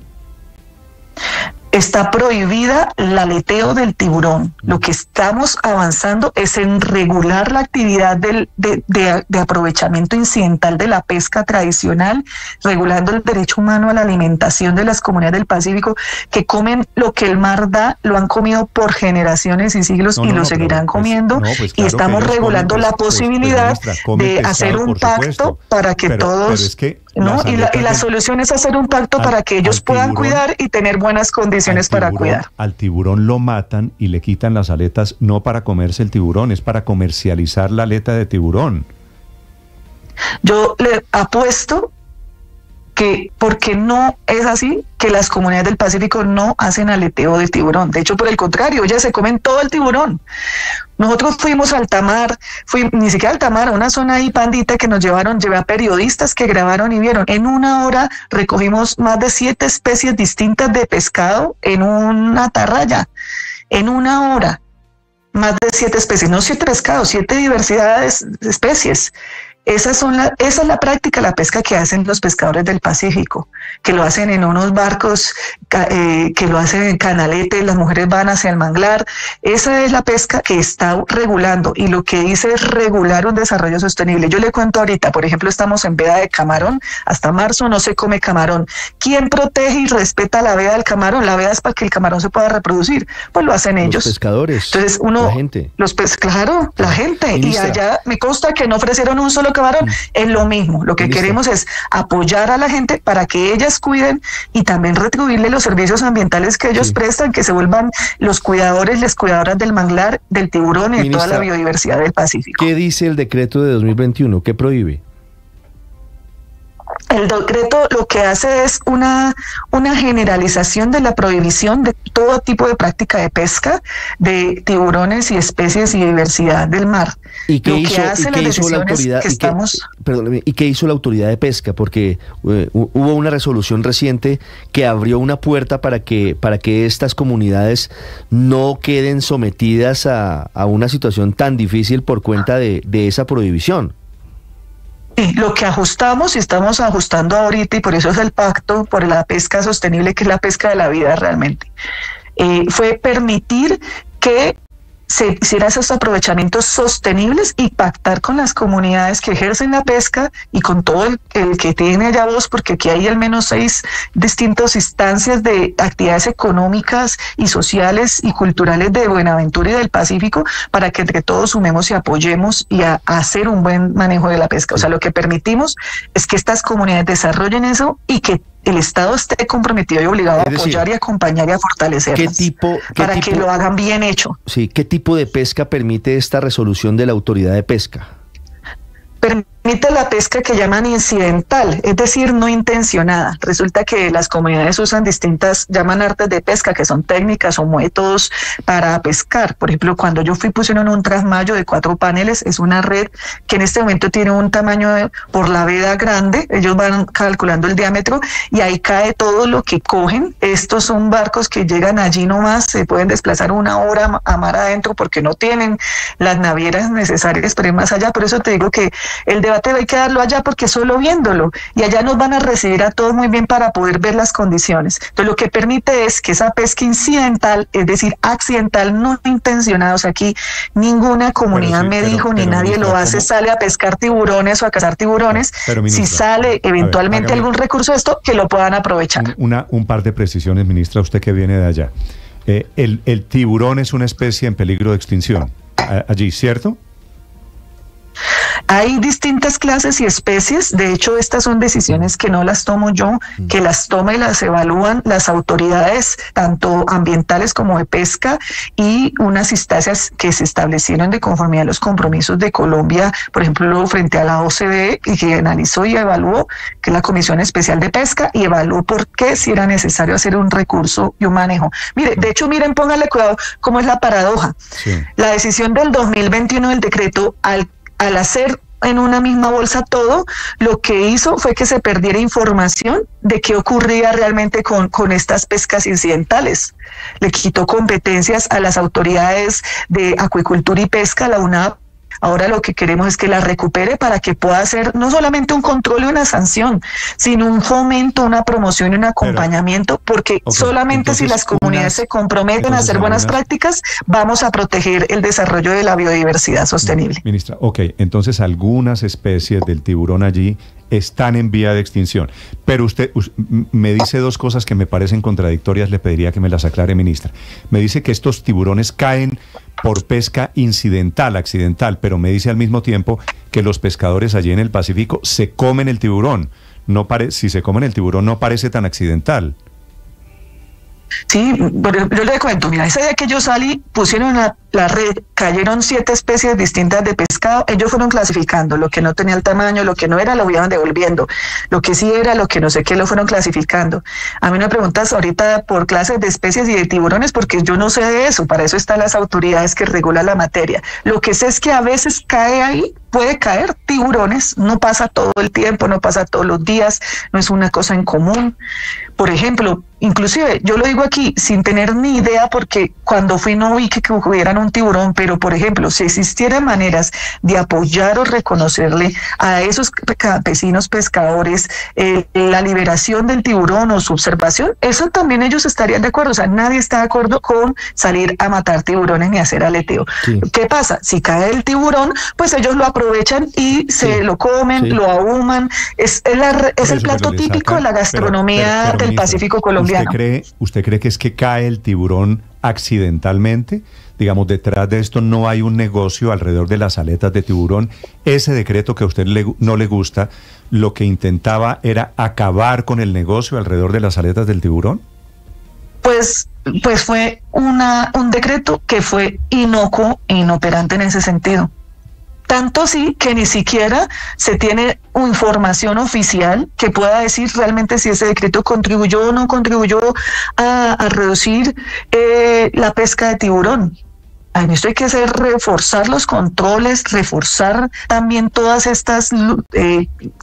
Está prohibida el aleteo del tiburón. Lo que estamos avanzando es en regular la actividad de aprovechamiento incidental de la pesca tradicional, regulando el derecho humano a la alimentación de las comunidades del Pacífico, que comen lo que el mar da, lo han comido por generaciones y siglos y lo seguirán comiendo. Pues claro, y estamos regulando la posibilidad de hacer un pacto para que todos... Y la solución es hacer un pacto para que ellos puedan cuidar y tener buenas condiciones para cuidar. Al tiburón lo matan y le quitan las aletas, no para comerse el tiburón, es para comercializar la aleta de tiburón. Yo le apuesto que, porque no es así, que las comunidades del Pacífico no hacen aleteo de tiburón. De hecho, por el contrario, ellas se comen todo el tiburón. Nosotros fuimos a Altamar, ni siquiera a Altamar, a una zona ahí pandita que nos llevé a periodistas que grabaron y vieron. En 1 hora recogimos más de 7 especies distintas de pescado en una atarraya. En 1 hora, más de 7 especies, no 7 pescados, 7 diversidades de especies. esa es la práctica, la pesca que hacen los pescadores del Pacífico, que lo hacen en unos barcos, que lo hacen en canaletes, las mujeres van hacia el manglar. Esa es la pesca que está regulando, y lo que dice es regular un desarrollo sostenible. Yo le cuento ahorita, por ejemplo, estamos en veda de camarón, hasta marzo no se come camarón. ¿Quién protege y respeta la veda del camarón? La veda es para que el camarón se pueda reproducir, pues lo hacen ellos. Los pescadores, entonces la gente. Claro, la gente. Ministra. Y allá me consta que no ofrecieron un solo camarón, es lo mismo. Lo que queremos es apoyar a la gente para que ellas cuiden y también retribuirle los servicios ambientales que ellos prestan, que se vuelvan los cuidadores, las cuidadoras del manglar, del tiburón y de toda la biodiversidad del Pacífico. ¿Qué dice el decreto de 2021? ¿Qué prohíbe? El decreto lo que hace es una generalización de la prohibición de todo tipo de práctica de pesca de tiburones y especies y diversidad del mar. ¿Y qué hizo la autoridad? ¿Y qué hizo la autoridad de pesca? Porque hubo una resolución reciente que abrió una puerta para que estas comunidades no queden sometidas a una situación tan difícil por cuenta de esa prohibición. Sí, lo que ajustamos y estamos ajustando ahorita, y por eso es el pacto por la pesca sostenible, que es la pesca de la vida realmente, fue permitir que se hicieran esos aprovechamientos sostenibles y pactar con las comunidades que ejercen la pesca y con todo el que tiene allá voz, porque aquí hay al menos 6 distintas instancias de actividades económicas y sociales y culturales de Buenaventura y del Pacífico, para que entre todos sumemos y apoyemos y a hacer un buen manejo de la pesca. O sea, lo que permitimos es que estas comunidades desarrollen eso y que el Estado esté comprometido y obligado a apoyar y acompañar y a fortalecerlas para que lo hagan bien hecho. Sí, ¿qué tipo de pesca permite esta resolución de la autoridad de pesca? Permite la pesca que llaman incidental, es decir, no intencionada. Resulta que las comunidades usan llaman artes de pesca, que son técnicas o métodos para pescar. Por ejemplo, cuando yo pusieron un trasmayo de 4 paneles, es una red que en este momento tiene un tamaño por la veda grande, ellos van calculando el diámetro y ahí cae todo lo que cogen. Estos son barcos que llegan allí nomás, se pueden desplazar 1 hora a mar adentro porque no tienen las navieras necesarias para ir más allá. Por eso te digo que el debate hay que darlo allá, porque solo viéndolo, y allá nos van a recibir a todos muy bien para poder ver las condiciones. Entonces lo que permite es que esa pesca incidental, es decir, accidental, no intencionada, o sea, aquí ninguna comunidad me dijo, ni nadie lo hace, sale a pescar tiburones o a cazar tiburones. Si sale eventualmente algún recurso de esto, que lo puedan aprovechar. Un par de precisiones, ministra, usted que viene de allá. El tiburón es una especie en peligro de extinción allí, ¿cierto? Hay distintas clases y especies. De hecho, estas son decisiones que no las tomo yo, que las toma y las evalúan las autoridades, tanto ambientales como de pesca, y unas instancias que se establecieron de conformidad a los compromisos de Colombia, por ejemplo, frente a la OCDE, y que analizó y evaluó, que es la Comisión Especial de Pesca, y evaluó por qué si era necesario hacer un recurso y un manejo. Mire, de hecho, póngale cuidado cómo es la paradoja. Sí. La decisión del 2021 del decreto, al hacer en una misma bolsa todo, lo que hizo fue que se perdiera información de qué ocurría realmente con estas pescas incidentales. Le quitó competencias a las autoridades de acuicultura y pesca, la UNAP. Ahora lo que queremos es que la recupere para que pueda hacer no solamente un control y una sanción, sino un fomento, una promoción y un acompañamiento, porque solamente si las comunidades se comprometen a hacer buenas prácticas, vamos a proteger el desarrollo de la biodiversidad sostenible. Ministra, entonces algunas especies del tiburón allí están en vía de extinción, pero usted me dice 2 cosas que me parecen contradictorias, le pediría que me las aclare, ministra. Me dice que estos tiburones caen por pesca accidental, pero me dice al mismo tiempo que los pescadores allí en el Pacífico se comen el tiburón. Si se comen el tiburón no parece tan accidental. Sí, pero yo le cuento, mira, ese día que yo salí, pusieron la red, cayeron 7 especies distintas de pescado, ellos fueron clasificando, lo que no tenía el tamaño, lo que no era, lo iban devolviendo, lo que sí era, lo que no sé qué, lo fueron clasificando. A mí me preguntas ahorita por clases de especies y de tiburones, porque yo no sé de eso, para eso están las autoridades que regulan la materia. Lo que sé es que a veces cae ahí, puede caer tiburones, no pasa todo el tiempo, no pasa todos los días, no es una cosa en común. Por ejemplo, inclusive, yo lo digo aquí sin tener ni idea, porque cuando fui no vi que hubieran un tiburón, pero por ejemplo, si existieran maneras de apoyar o reconocerle a esos campesinos pescadores la liberación del tiburón o su observación, eso también ellos estarían de acuerdo. O sea, nadie está de acuerdo con salir a matar tiburones ni hacer aleteo. Sí. ¿Qué pasa? Si cae el tiburón, pues ellos lo aprovechan y se lo comen, lo ahuman. Es el plato típico de la gastronomía del Pacífico colombiano. ¿Usted cree que es que cae el tiburón accidentalmente? Digamos, detrás de esto no hay un negocio alrededor de las aletas de tiburón. Ese decreto que a usted no le gusta, lo que intentaba era acabar con el negocio alrededor de las aletas del tiburón. Pues fue un decreto que fue inocuo e inoperante en ese sentido. Tanto así que ni siquiera se tiene información oficial que pueda decir realmente si ese decreto contribuyó o no contribuyó a reducir la pesca de tiburón. En esto hay que reforzar los controles, reforzar también todas estas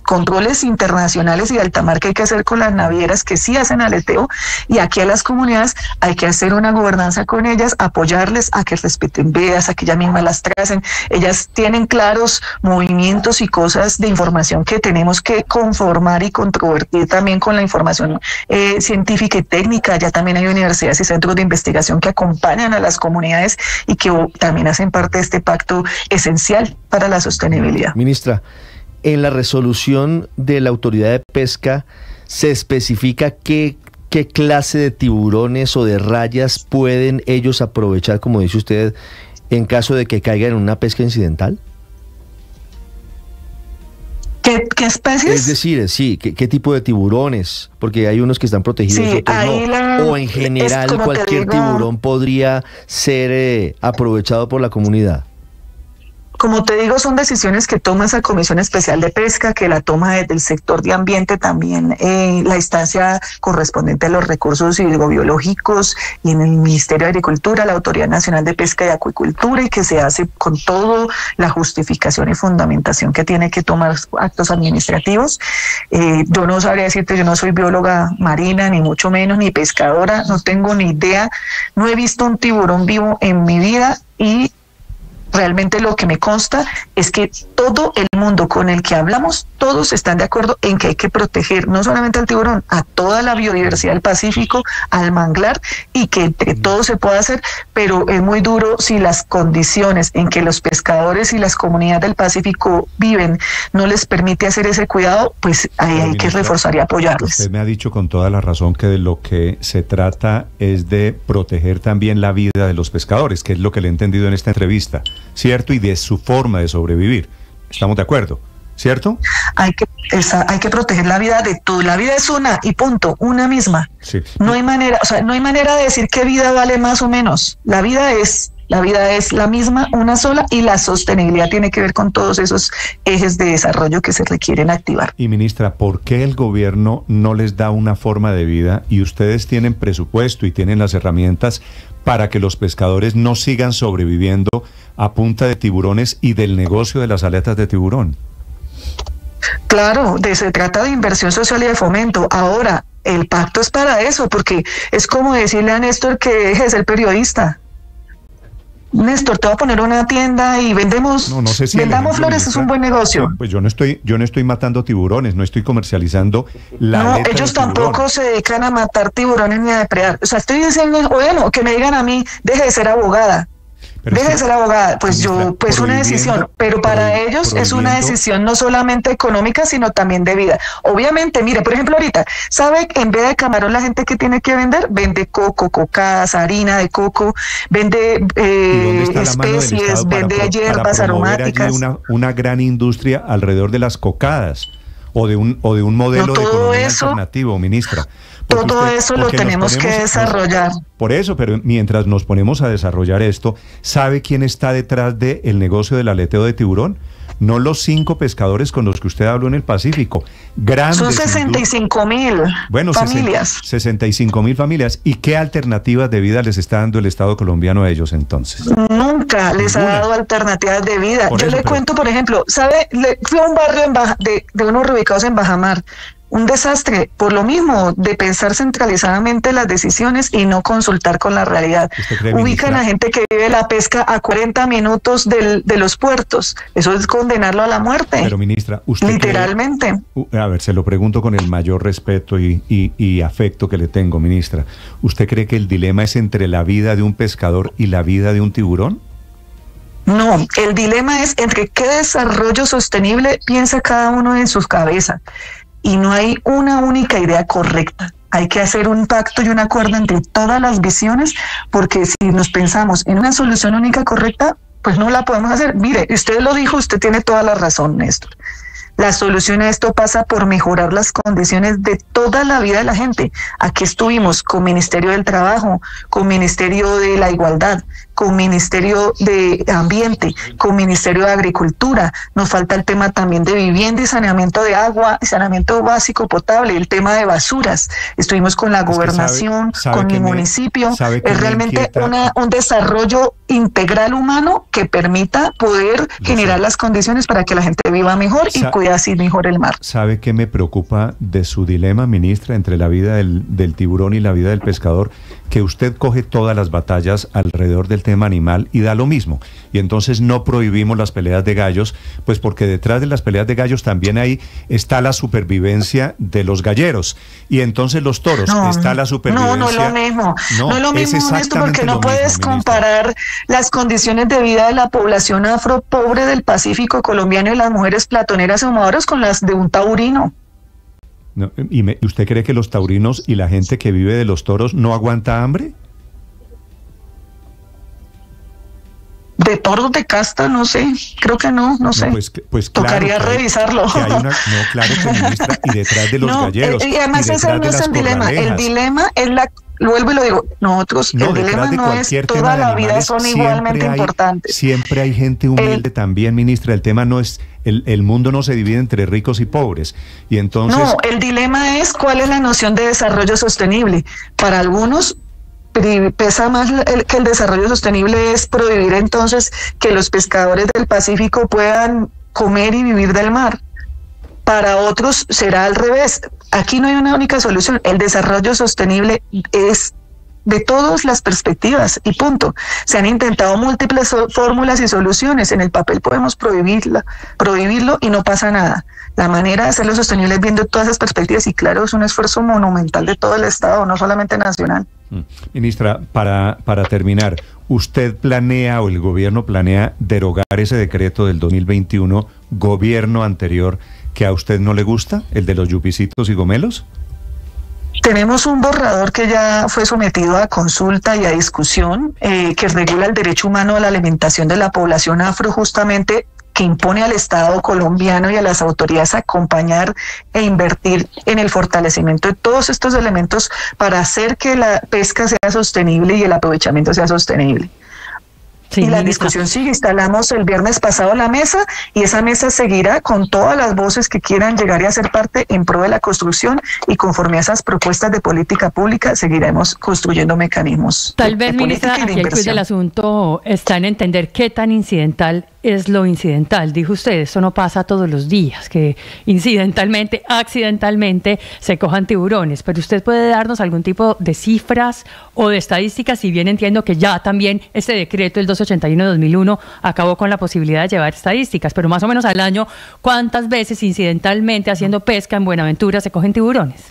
controles internacionales y de alta mar que hay que hacer con las navieras que sí hacen aleteo, y aquí a las comunidades hay que hacer una gobernanza con ellas, apoyarles a que respeten vedas, a que ellas mismas las tracen. Ellas tienen claros movimientos y cosas de información que tenemos que conformar y controvertir también con la información científica y técnica. Ya también hay universidades y centros de investigación que acompañan a las comunidades y que también hacen parte de este pacto esencial para la sostenibilidad. Ministra, en la resolución de la Autoridad de Pesca se especifica qué clase de tiburones o de rayas pueden ellos aprovechar, como dice usted, en caso de que caigan en una pesca incidental. ¿Qué especies? Es decir, sí, ¿qué tipo de tiburones? Porque hay unos que están protegidos, sí, otros no. O en general cualquier tiburón podría ser aprovechado por la comunidad. Como te digo, son decisiones que toma esa Comisión Especial de Pesca, que la toma desde el sector de ambiente también, la instancia correspondiente a los recursos hidrobiológicos, y en el Ministerio de Agricultura, la Autoridad Nacional de Pesca y Acuicultura, y que se hace con toda la justificación y fundamentación que tiene que tomar actos administrativos. Yo no sabría decirte, yo no soy bióloga marina, ni mucho menos, ni pescadora, no tengo ni idea, no he visto un tiburón vivo en mi vida, y realmente lo que me consta es que todo el mundo con el que hablamos, todos están de acuerdo en que hay que proteger no solamente al tiburón, a toda la biodiversidad del Pacífico, al manglar, y que entre todos se puede hacer, pero es muy duro si las condiciones en que los pescadores y las comunidades del Pacífico viven no les permite hacer ese cuidado, pues ahí hay que reforzar y apoyarles. Usted me ha dicho con toda la razón que de lo que se trata es de proteger también la vida de los pescadores, que es lo que le he entendido en esta entrevista, ¿cierto? Y de su forma de sobrevivir. ¿Estamos de acuerdo? ¿Cierto? Hay que proteger la vida de todo. La vida es una y punto, una misma. Sí. No hay manera, no hay manera de decir qué vida vale más o menos. La vida es la misma, una sola, y la sostenibilidad tiene que ver con todos esos ejes de desarrollo que se requieren activar. Y ministra, ¿por qué el gobierno no les da una forma de vida y ustedes tienen presupuesto y tienen las herramientas para que los pescadores no sigan sobreviviendo a punta de tiburones y del negocio de las aletas de tiburón? Claro, se trata de inversión social y de fomento. Ahora, el pacto es para eso, porque es como decirle a Néstor que deje de ser periodista. Néstor, te voy a poner una tienda y vendemos, vendamos flores, es un buen negocio. Pues yo no estoy matando tiburones, no estoy comercializando la aleta. No, ellos tampoco se dedican a matar tiburones ni a depredar. O sea, estoy diciendo, bueno, que me digan a mí, deje de ser abogada. Deje de ser abogada, pues una decisión, pero para ellos es una decisión no solamente económica, sino también de vida. Obviamente, mire, por ejemplo, ahorita, ¿sabe? En vez de camarón, la gente que tiene que vender, vende coco, cocadas, harina de coco, vende especies, vende hierbas aromáticas. Una gran industria alrededor de las cocadas o de un modelo de economía alternativo, ministra. Todo eso lo tenemos que desarrollar. Por eso, pero mientras nos ponemos a desarrollar esto, ¿sabe quién está detrás del negocio del aleteo de tiburón? No los 5 pescadores con los que usted habló en el Pacífico. Grandes. Son 65,000 familias. 65,000 familias. ¿Y qué alternativas de vida les está dando el Estado colombiano a ellos entonces? Nunca les ha dado alternativas de vida. Yo le cuento, por ejemplo, ¿sabe? Fui a un barrio de unos reubicados en Bajamar. un desastre, por lo mismo de pensar centralizadamente las decisiones y no consultar con la realidad. Ubican a gente que vive la pesca a 40 minutos de los puertos. Eso es condenarlo a la muerte. Pero ministra, usted literalmente. A ver, se lo pregunto con el mayor respeto y afecto que le tengo, ministra. ¿Usted cree que el dilema es entre la vida de un pescador y la vida de un tiburón? No, el dilema es entre qué desarrollo sostenible piensa cada uno en su cabeza. Y no hay una única idea correcta. Hay que hacer un pacto y un acuerdo entre todas las visiones, porque si nos pensamos en una solución única correcta, pues no la podemos hacer. Mire, usted lo dijo, usted tiene toda la razón, Néstor. La solución a esto pasa por mejorar las condiciones de toda la vida de la gente. Aquí estuvimos con Ministerio del Trabajo, con Ministerio de la Igualdad, con Ministerio de Ambiente, con Ministerio de Agricultura. Nos falta el tema también de vivienda y saneamiento de agua, y saneamiento básico potable, el tema de basuras. Estuvimos con la gobernación, con mi municipio. Es realmente un desarrollo integral humano que permita poder generar las condiciones para que la gente viva mejor y cuide así mejor el mar. ¿Sabe qué me preocupa de su dilema, ministra, entre la vida del tiburón y la vida del pescador? Que usted coge todas las batallas alrededor del tema animal y da lo mismo. Y entonces no prohibimos las peleas de gallos, pues porque detrás de las peleas de gallos también ahí está la supervivencia de los galleros. Y entonces los toros, está la supervivencia. No es lo mismo. No es lo mismo, Néstor, porque no puedes comparar las condiciones de vida de la población afro pobre del Pacífico colombiano y las mujeres platoneras y humadoras con las de un taurino. No, ¿usted cree que los taurinos y la gente que vive de los toros no aguanta hambre? De toros de casta, no sé, creo que no sé. Pues tocaría claro revisarlo. No, claro que ministra, y detrás de los galleros. Y además ese no es el dilema. El dilema es lo vuelvo y lo digo, el dilema no es toda la vida son igualmente importantes. Siempre hay gente humilde también, ministra. El tema no es, el mundo no se divide entre ricos y pobres. Y entonces. No, el dilema es cuál es la noción de desarrollo sostenible. Para algunos pesa más que el desarrollo sostenible es prohibir entonces que los pescadores del Pacífico puedan comer y vivir del mar. Para otros será al revés. Aquí no hay una única solución. El desarrollo sostenible es de todas las perspectivas y punto. Se han intentado múltiples fórmulas y soluciones. En el papel podemos prohibirlo y no pasa nada. La manera de hacerlo sostenible es viendo todas esas perspectivas y claro, es un esfuerzo monumental de todo el Estado, no solamente nacional. Ministra, para terminar, ¿usted planea o el gobierno planea derogar ese decreto del 2021, gobierno anterior, que a usted no le gusta, el de los yupicitos y gomelos? Tenemos un borrador que ya fue sometido a consulta y a discusión, que regula el derecho humano a la alimentación de la población afro, justamente que impone al Estado colombiano y a las autoridades acompañar e invertir en el fortalecimiento de todos estos elementos para hacer que la pesca sea sostenible y el aprovechamiento sea sostenible. Sí, y la discusión sigue. Instalamos el viernes pasado la mesa y esa mesa seguirá con todas las voces que quieran llegar y hacer parte en pro de la construcción y conforme a esas propuestas de política pública seguiremos construyendo mecanismos. Tal vez, ministra, aquí el del asunto está en entender qué tan incidental es lo incidental. Dijo usted, eso no pasa todos los días, que incidentalmente, accidentalmente se cojan tiburones, pero usted puede darnos algún tipo de cifras o de estadísticas, si bien entiendo que ya también este decreto, el 281 de 2001, acabó con la posibilidad de llevar estadísticas, pero más o menos al año, ¿cuántas veces incidentalmente haciendo pesca en Buenaventura se cogen tiburones?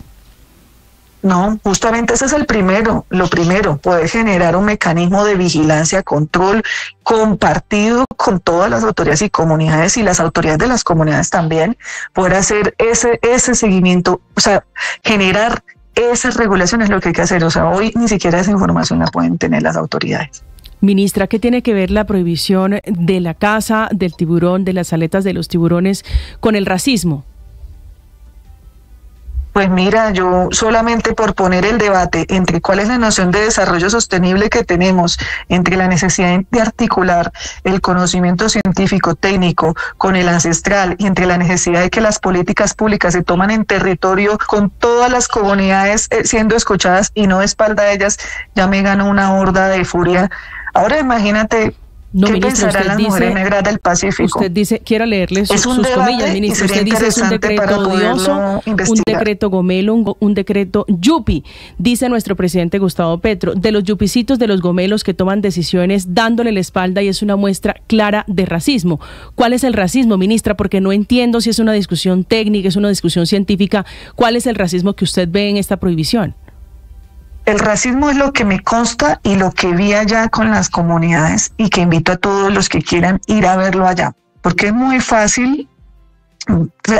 No, justamente ese es lo primero, poder generar un mecanismo de vigilancia, control compartido con todas las autoridades y comunidades y las autoridades de las comunidades también, poder hacer ese seguimiento, o sea, generar esas regulaciones es lo que hay que hacer, o sea, hoy ni siquiera esa información la pueden tener las autoridades. Ministra, ¿qué tiene que ver la prohibición de la caza del tiburón, de las aletas de los tiburones, con el racismo? Pues mira, yo solamente por poner el debate entre cuál es la noción de desarrollo sostenible que tenemos, entre la necesidad de articular el conocimiento científico, técnico, con el ancestral, y entre la necesidad de que las políticas públicas se toman en territorio con todas las comunidades siendo escuchadas y no de espalda a ellas, ya me gano una horda de furia. Ahora imagínate No, ¿Qué ministra, pensarán las mujeres negras del Pacífico? Usted dice, quiero leerle sus comillas, ministra. Usted dice es un decreto odioso, un decreto gomelo, un decreto yupi. Dice nuestro presidente Gustavo Petro, de los yupicitos, de los gomelos que toman decisiones dándole la espalda, y es una muestra clara de racismo. ¿Cuál es el racismo, ministra? Porque no entiendo si es una discusión técnica, es una discusión científica. ¿Cuál es el racismo que usted ve en esta prohibición? El racismo es lo que me consta y lo que vi allá con las comunidades, y que invito a todos los que quieran ir a verlo allá, porque es muy fácil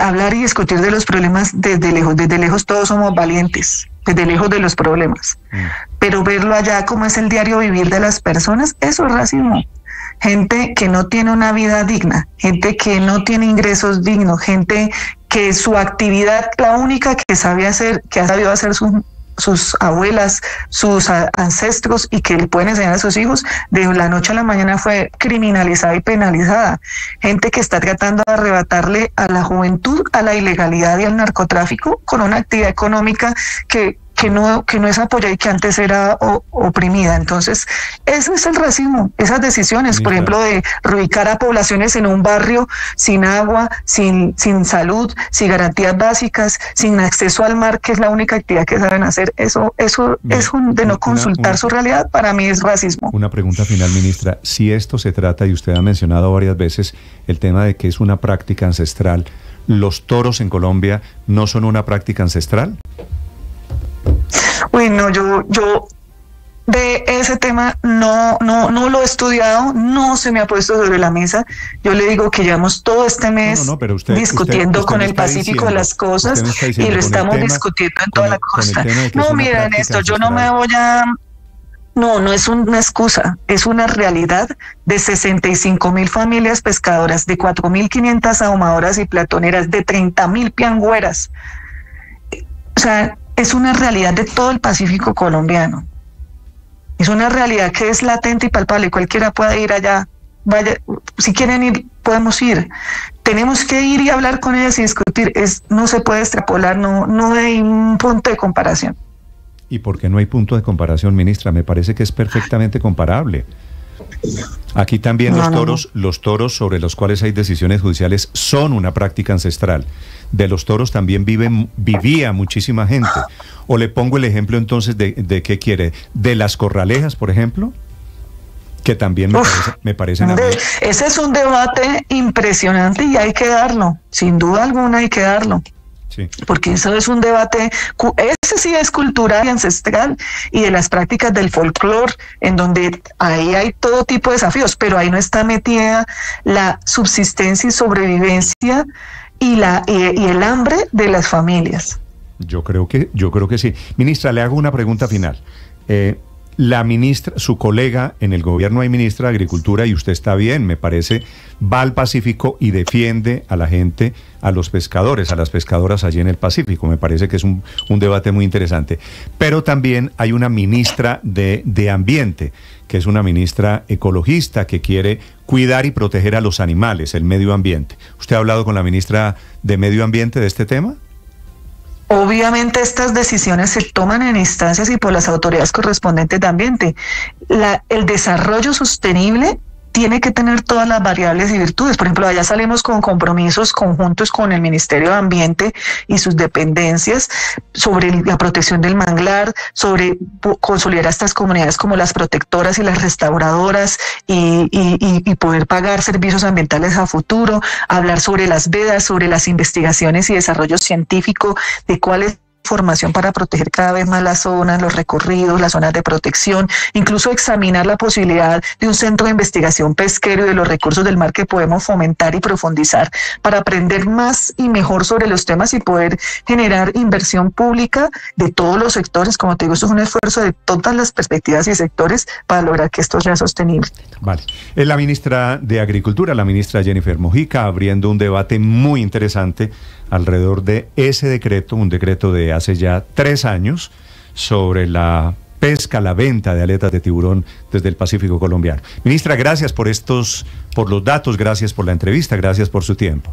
hablar y discutir de los problemas desde lejos todos somos valientes, desde lejos de los problemas, pero verlo allá como es el diario vivir de las personas, eso es racismo. Gente que no tiene una vida digna, gente que no tiene ingresos dignos, gente que su actividad, la única que sabe hacer, que ha sabido hacer sus abuelas, sus ancestros, y que le pueden enseñar a sus hijos, de la noche a la mañana fue criminalizada y penalizada. Gente que está tratando de arrebatarle a la juventud a la ilegalidad y al narcotráfico con una actividad económica que no es apoyada y que antes era oprimida. Entonces, eso es el racismo, esas decisiones, por ejemplo, de reubicar a poblaciones en un barrio sin agua, sin salud, sin garantías básicas, sin acceso al mar, que es la única actividad que saben hacer. Eso es de no consultar su realidad, para mí es racismo. Una pregunta final, ministra. Si esto se trata, y usted ha mencionado varias veces el tema de que es una práctica ancestral, ¿los toros en Colombia no son una práctica ancestral? Uy, no, yo de ese tema no lo he estudiado, no se me ha puesto sobre la mesa. Yo le digo que llevamos todo este mes discutiendo con el Pacífico de las cosas, y lo estamos discutiendo en toda la costa. No, miren esto, yo no me voy a... No es una excusa, es una realidad de 65,000 familias pescadoras, de 4,500 ahumadoras y platoneras, de 30,000 piangüeras. O sea, es una realidad de todo el Pacífico colombiano. Es una realidad que es latente y palpable. Cualquiera puede ir allá. Vaya, si quieren ir, podemos ir. Tenemos que ir y hablar con ellas y discutir. No se puede extrapolar, no hay un punto de comparación. ¿Y por qué no hay punto de comparación, ministra? Me parece que es perfectamente comparable. Aquí también los toros sobre los cuales hay decisiones judiciales son una práctica ancestral. De los toros también vivía muchísima gente. O le pongo el ejemplo entonces de ¿qué quiere? De las corralejas, por ejemplo, que también me parecen a mí. Ese es un debate impresionante y hay que darlo, sin duda alguna hay que darlo. Sí. Porque eso es un debate, ese sí es cultural y ancestral, y de las prácticas del folclore, en donde ahí hay todo tipo de desafíos, pero ahí no está metida la subsistencia y sobrevivencia y el hambre de las familias. Yo creo que sí. Ministra, le hago una pregunta final. La ministra, su colega en el gobierno, hay ministra de Agricultura, y usted está bien, me parece, va al Pacífico y defiende a la gente, a los pescadores, a las pescadoras allí en el Pacífico. Me parece que es un debate muy interesante. Pero también hay una ministra de Ambiente, que es una ministra ecologista que quiere cuidar y proteger a los animales, el medio ambiente. ¿Usted ha hablado con la ministra de Medio Ambiente de este tema? Obviamente estas decisiones se toman en instancias y por las autoridades correspondientes de ambiente. El desarrollo sostenible tiene que tener todas las variables y virtudes. Por ejemplo, allá salimos con compromisos conjuntos con el Ministerio de Ambiente y sus dependencias sobre la protección del manglar, sobre consolidar a estas comunidades como las protectoras y las restauradoras y poder pagar servicios ambientales a futuro, hablar sobre las vedas, sobre las investigaciones y desarrollo científico de cuáles formación para proteger cada vez más las zonas, los recorridos, las zonas de protección, incluso examinar la posibilidad de un centro de investigación pesquero y de los recursos del mar que podemos fomentar y profundizar para aprender más y mejor sobre los temas y poder generar inversión pública de todos los sectores. Como te digo, esto es un esfuerzo de todas las perspectivas y sectores para lograr que esto sea sostenible. Vale. Es la ministra de Agricultura, la ministra Jennifer Mojica, abriendo un debate muy interesante alrededor de ese decreto, un decreto de hace ya 3 años, sobre la pesca, la venta de aletas de tiburón desde el Pacífico colombiano. Ministra, gracias por los datos, gracias por la entrevista, gracias por su tiempo.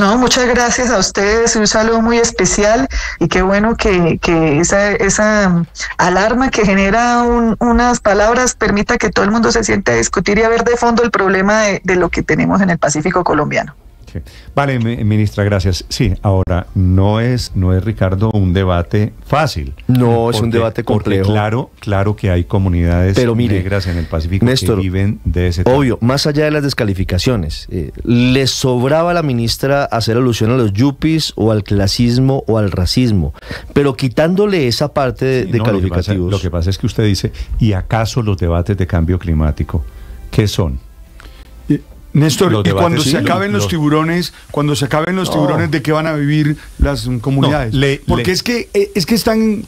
No, muchas gracias a ustedes, un saludo muy especial y qué bueno que esa alarma que genera unas palabras permita que todo el mundo se siente a discutir y a ver de fondo el problema de lo que tenemos en el Pacífico colombiano. Sí. Vale, ministra, gracias. Sí, ahora, no es Ricardo, un debate fácil. No, es un debate complejo. Claro que hay comunidades negras en el Pacífico, Néstor, que viven de ese tema. Obvio, más allá de las descalificaciones, ¿le sobraba a la ministra hacer alusión a los yuppies o al clasismo o al racismo? Pero quitándole esa parte de calificativos. Lo que pasa es que usted dice, ¿y acaso los debates de cambio climático qué son? Néstor, y cuando se acaben los tiburones, ¿de qué van a vivir las comunidades? Porque es que están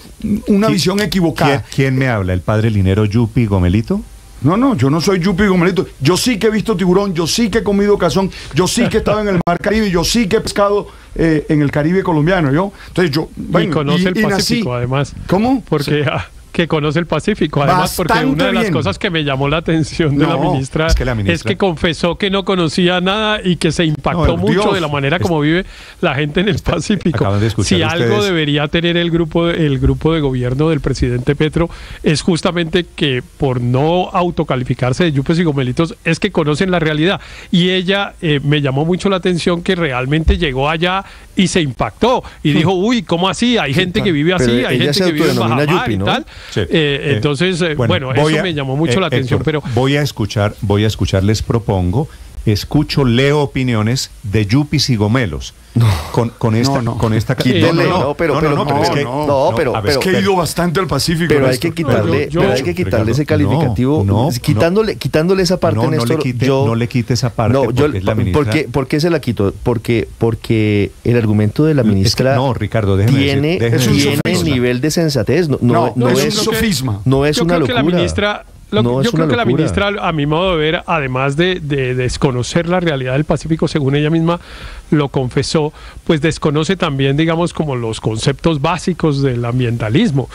una visión equivocada. ¿Quién me habla? ¿El padre Linero Yupi Gomelito? No, yo no soy Yupi Gomelito. Yo sí que he visto tiburón, yo sí que he comido cazón, yo sí que he estado en el mar Caribe, yo sí que he pescado en el Caribe colombiano. Entonces y conoce el Pacífico, además. ¿Cómo? Porque... que conoce el Pacífico, además, porque una de las cosas que me llamó la atención de la ministra es que confesó que no conocía nada y que se impactó mucho de la manera como vive la gente en el Pacífico. Si algo debería tener el grupo de gobierno del presidente Petro es justamente que, por no autocalificarse de yupes y gomelitos, es que conocen la realidad. Y ella me llamó mucho la atención que realmente llegó allá y se impactó y dijo, uy, ¿cómo así? Hay gente que vive así, hay gente que vive en Bajamar y tal. Sí. Entonces, eso me llamó mucho la atención. Héctor, pero voy a escuchar, les propongo, leo opiniones de yupis y gomelos. Con esta es que he ido bastante al Pacífico. Pero hay que quitarle ese calificativo, quitándole esa parte, Néstor. No le quite esa parte, porque es la ministra. ¿Por qué se la quito? Porque el argumento de la ministra Ricardo, tiene nivel de sensatez. No es un sofisma. No es una locura. Yo creo que la ministra, a mi modo de ver, además de desconocer la realidad del Pacífico, según ella misma lo confesó, pues desconoce también, digamos, como los conceptos básicos del ambientalismo,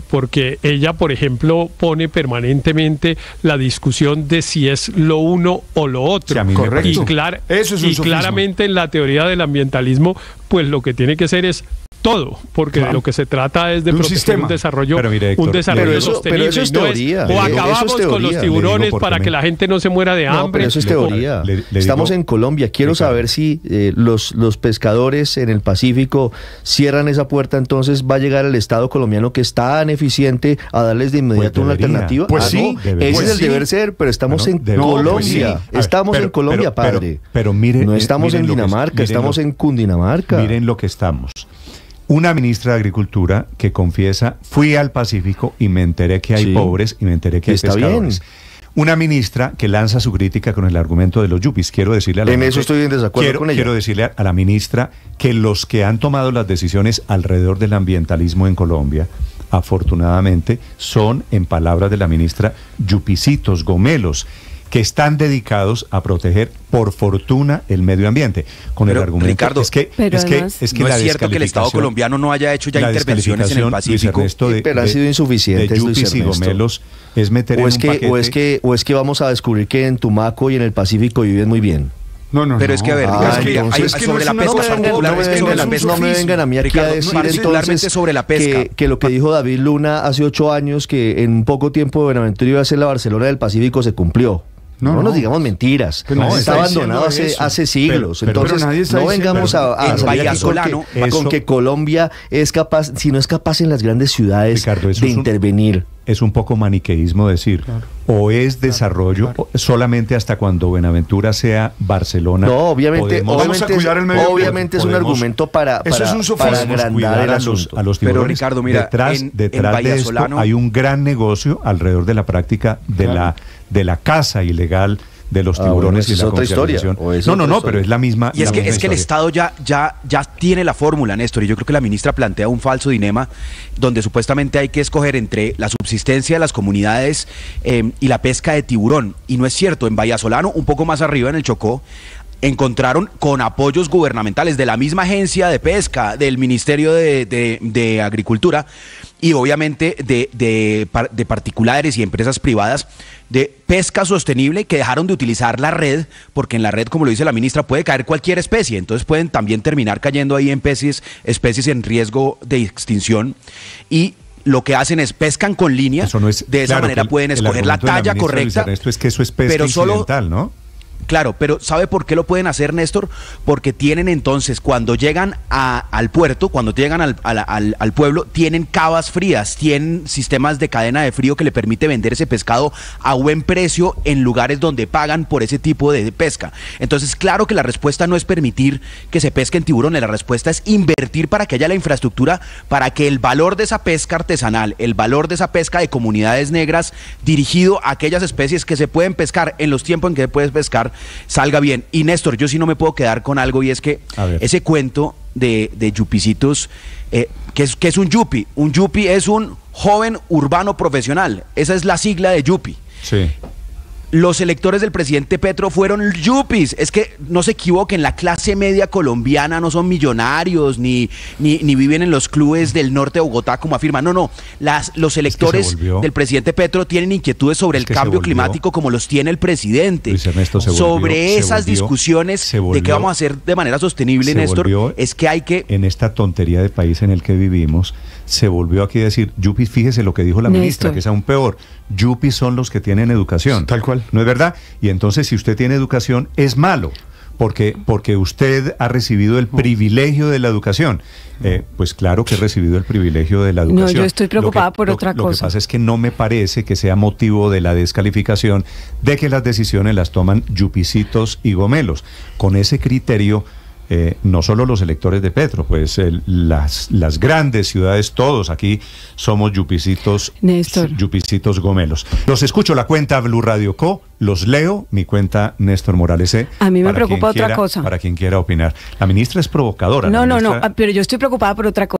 porque ella, por ejemplo, pone permanentemente la discusión de si es lo uno o lo otro. Sí, y claramente en la teoría del ambientalismo, pues lo que tiene que ser es todo, porque de lo que se trata es de proteger un desarrollo, sostenible. Pero eso es teoría. O acabamos con los tiburones para que la gente no se muera de hambre. Pero eso es teoría. Estamos en Colombia. Quiero saber si los pescadores en el Pacífico cierran esa puerta, entonces va a llegar el Estado colombiano, que es tan eficiente, a darles de inmediato una alternativa. Pues sí. Ese es el deber ser, pero estamos en Colombia. Estamos en Colombia, padre. Pero miren, no estamos en Dinamarca, estamos en Cundinamarca. Miren lo que estamos. Una ministra de Agricultura que confiesa, fui al Pacífico y me enteré que hay pobres y me enteré que hay pescadores. Una ministra que lanza su crítica con el argumento de los yuppies. Quiero decirle a la eso estoy en desacuerdo con ella. Quiero decirle a la ministra que los que han tomado las decisiones alrededor del ambientalismo en Colombia, afortunadamente, son, en palabras de la ministra, yupicitos, gomelos, que están dedicados a proteger, por fortuna, el medio ambiente. Con el argumento, Ricardo, es que no es cierto que el Estado colombiano no haya hecho ya intervenciones en el Pacífico. Pero han sido insuficientes, de yupis y gomelos, es meter en un paquete. O es que vamos a descubrir que en Tumaco y en el Pacífico viven muy bien. Pero es que, a ver, sobre la pesca, no me vengan a mí aquí a decir entonces sobre la pesca, que lo que dijo David Luna hace 8 años, que en poco tiempo Buenaventura iba a ser la Barcelona del Pacífico, se cumplió. No nos digamos mentiras. Está abandonado hace siglos. Entonces, no vengamos a salir aquí con que Colombia es capaz, si no es capaz en las grandes ciudades, Ricardo, de intervenir. Es un poco maniqueísmo decir, o es desarrollo solamente hasta cuando Buenaventura sea Barcelona. No, obviamente es un argumento para agrandar el asunto. A los tiburones. Pero Ricardo, mira, detrás de esto hay un gran negocio alrededor de la práctica de la caza ilegal de los tiburones y la conservación. No, pero es la misma. Y es que el Estado ya tiene la fórmula, Néstor, y yo creo que la ministra plantea un falso dilema donde supuestamente hay que escoger entre la subsistencia de las comunidades y la pesca de tiburón. Y no es cierto. En Vallasolano, un poco más arriba en el Chocó, encontraron con apoyos gubernamentales de la misma agencia de pesca, del Ministerio de Agricultura y obviamente de particulares y empresas privadas, de pesca sostenible que dejaron de utilizar la red, porque en la red, como lo dice la ministra, puede caer cualquier especie, entonces pueden también terminar cayendo ahí en especies en riesgo de extinción, y lo que hacen es pescan con línea, de esa manera pueden escoger la talla correcta. Esto es que eso es pesca pero incidental, ¿no? Claro, pero ¿sabe por qué lo pueden hacer, Néstor? Porque tienen entonces, cuando llegan al puerto, cuando llegan al pueblo, tienen cavas frías, tienen sistemas de cadena de frío que le permite vender ese pescado a buen precio en lugares donde pagan por ese tipo de pesca. Entonces, claro que la respuesta no es permitir que se pesquen tiburones, la respuesta es invertir para que haya la infraestructura, para que el valor de esa pesca artesanal, el valor de esa pesca de comunidades negras, dirigido a aquellas especies que se pueden pescar en los tiempos en que se puede pescar, salga bien. Y Néstor, yo sí no me puedo quedar con algo, y es que ese cuento de yupicitos, ¿qué es un yupi? Un yupi es un joven urbano profesional, esa es la sigla de yupi. Sí. Los electores del presidente Petro fueron yupis. Es que no se equivoquen, la clase media colombiana no son millonarios ni viven en los clubes del norte de Bogotá como afirman. No, los electores del presidente Petro tienen inquietudes sobre el cambio climático como los tiene el presidente. Luis Ernesto, sobre esas discusiones de qué vamos a hacer de manera sostenible, Néstor, es que hay que... En esta tontería de país en el que vivimos, se volvió aquí a decir, yupis, fíjese lo que dijo la ministra, que es aún peor, yupis son los que tienen educación. Tal cual. ¿No es verdad? Y entonces, si usted tiene educación, es malo, porque usted ha recibido el privilegio de la educación. Pues claro que he recibido el privilegio de la educación. No, yo estoy preocupada por otra cosa. Lo que pasa es que no me parece que sea motivo de la descalificación de que las decisiones las toman yupicitos y gomelos. Con ese criterio... no solo los electores de Petro, pues las grandes ciudades, todos aquí somos yupicitos, yupicitos gomelos. Los escucho, la cuenta Blue Radio Co, los leo, mi cuenta Néstor Morales. A mí me preocupa otra cosa. Para quien quiera opinar. La ministra es provocadora. No, pero yo estoy preocupada por otra cosa.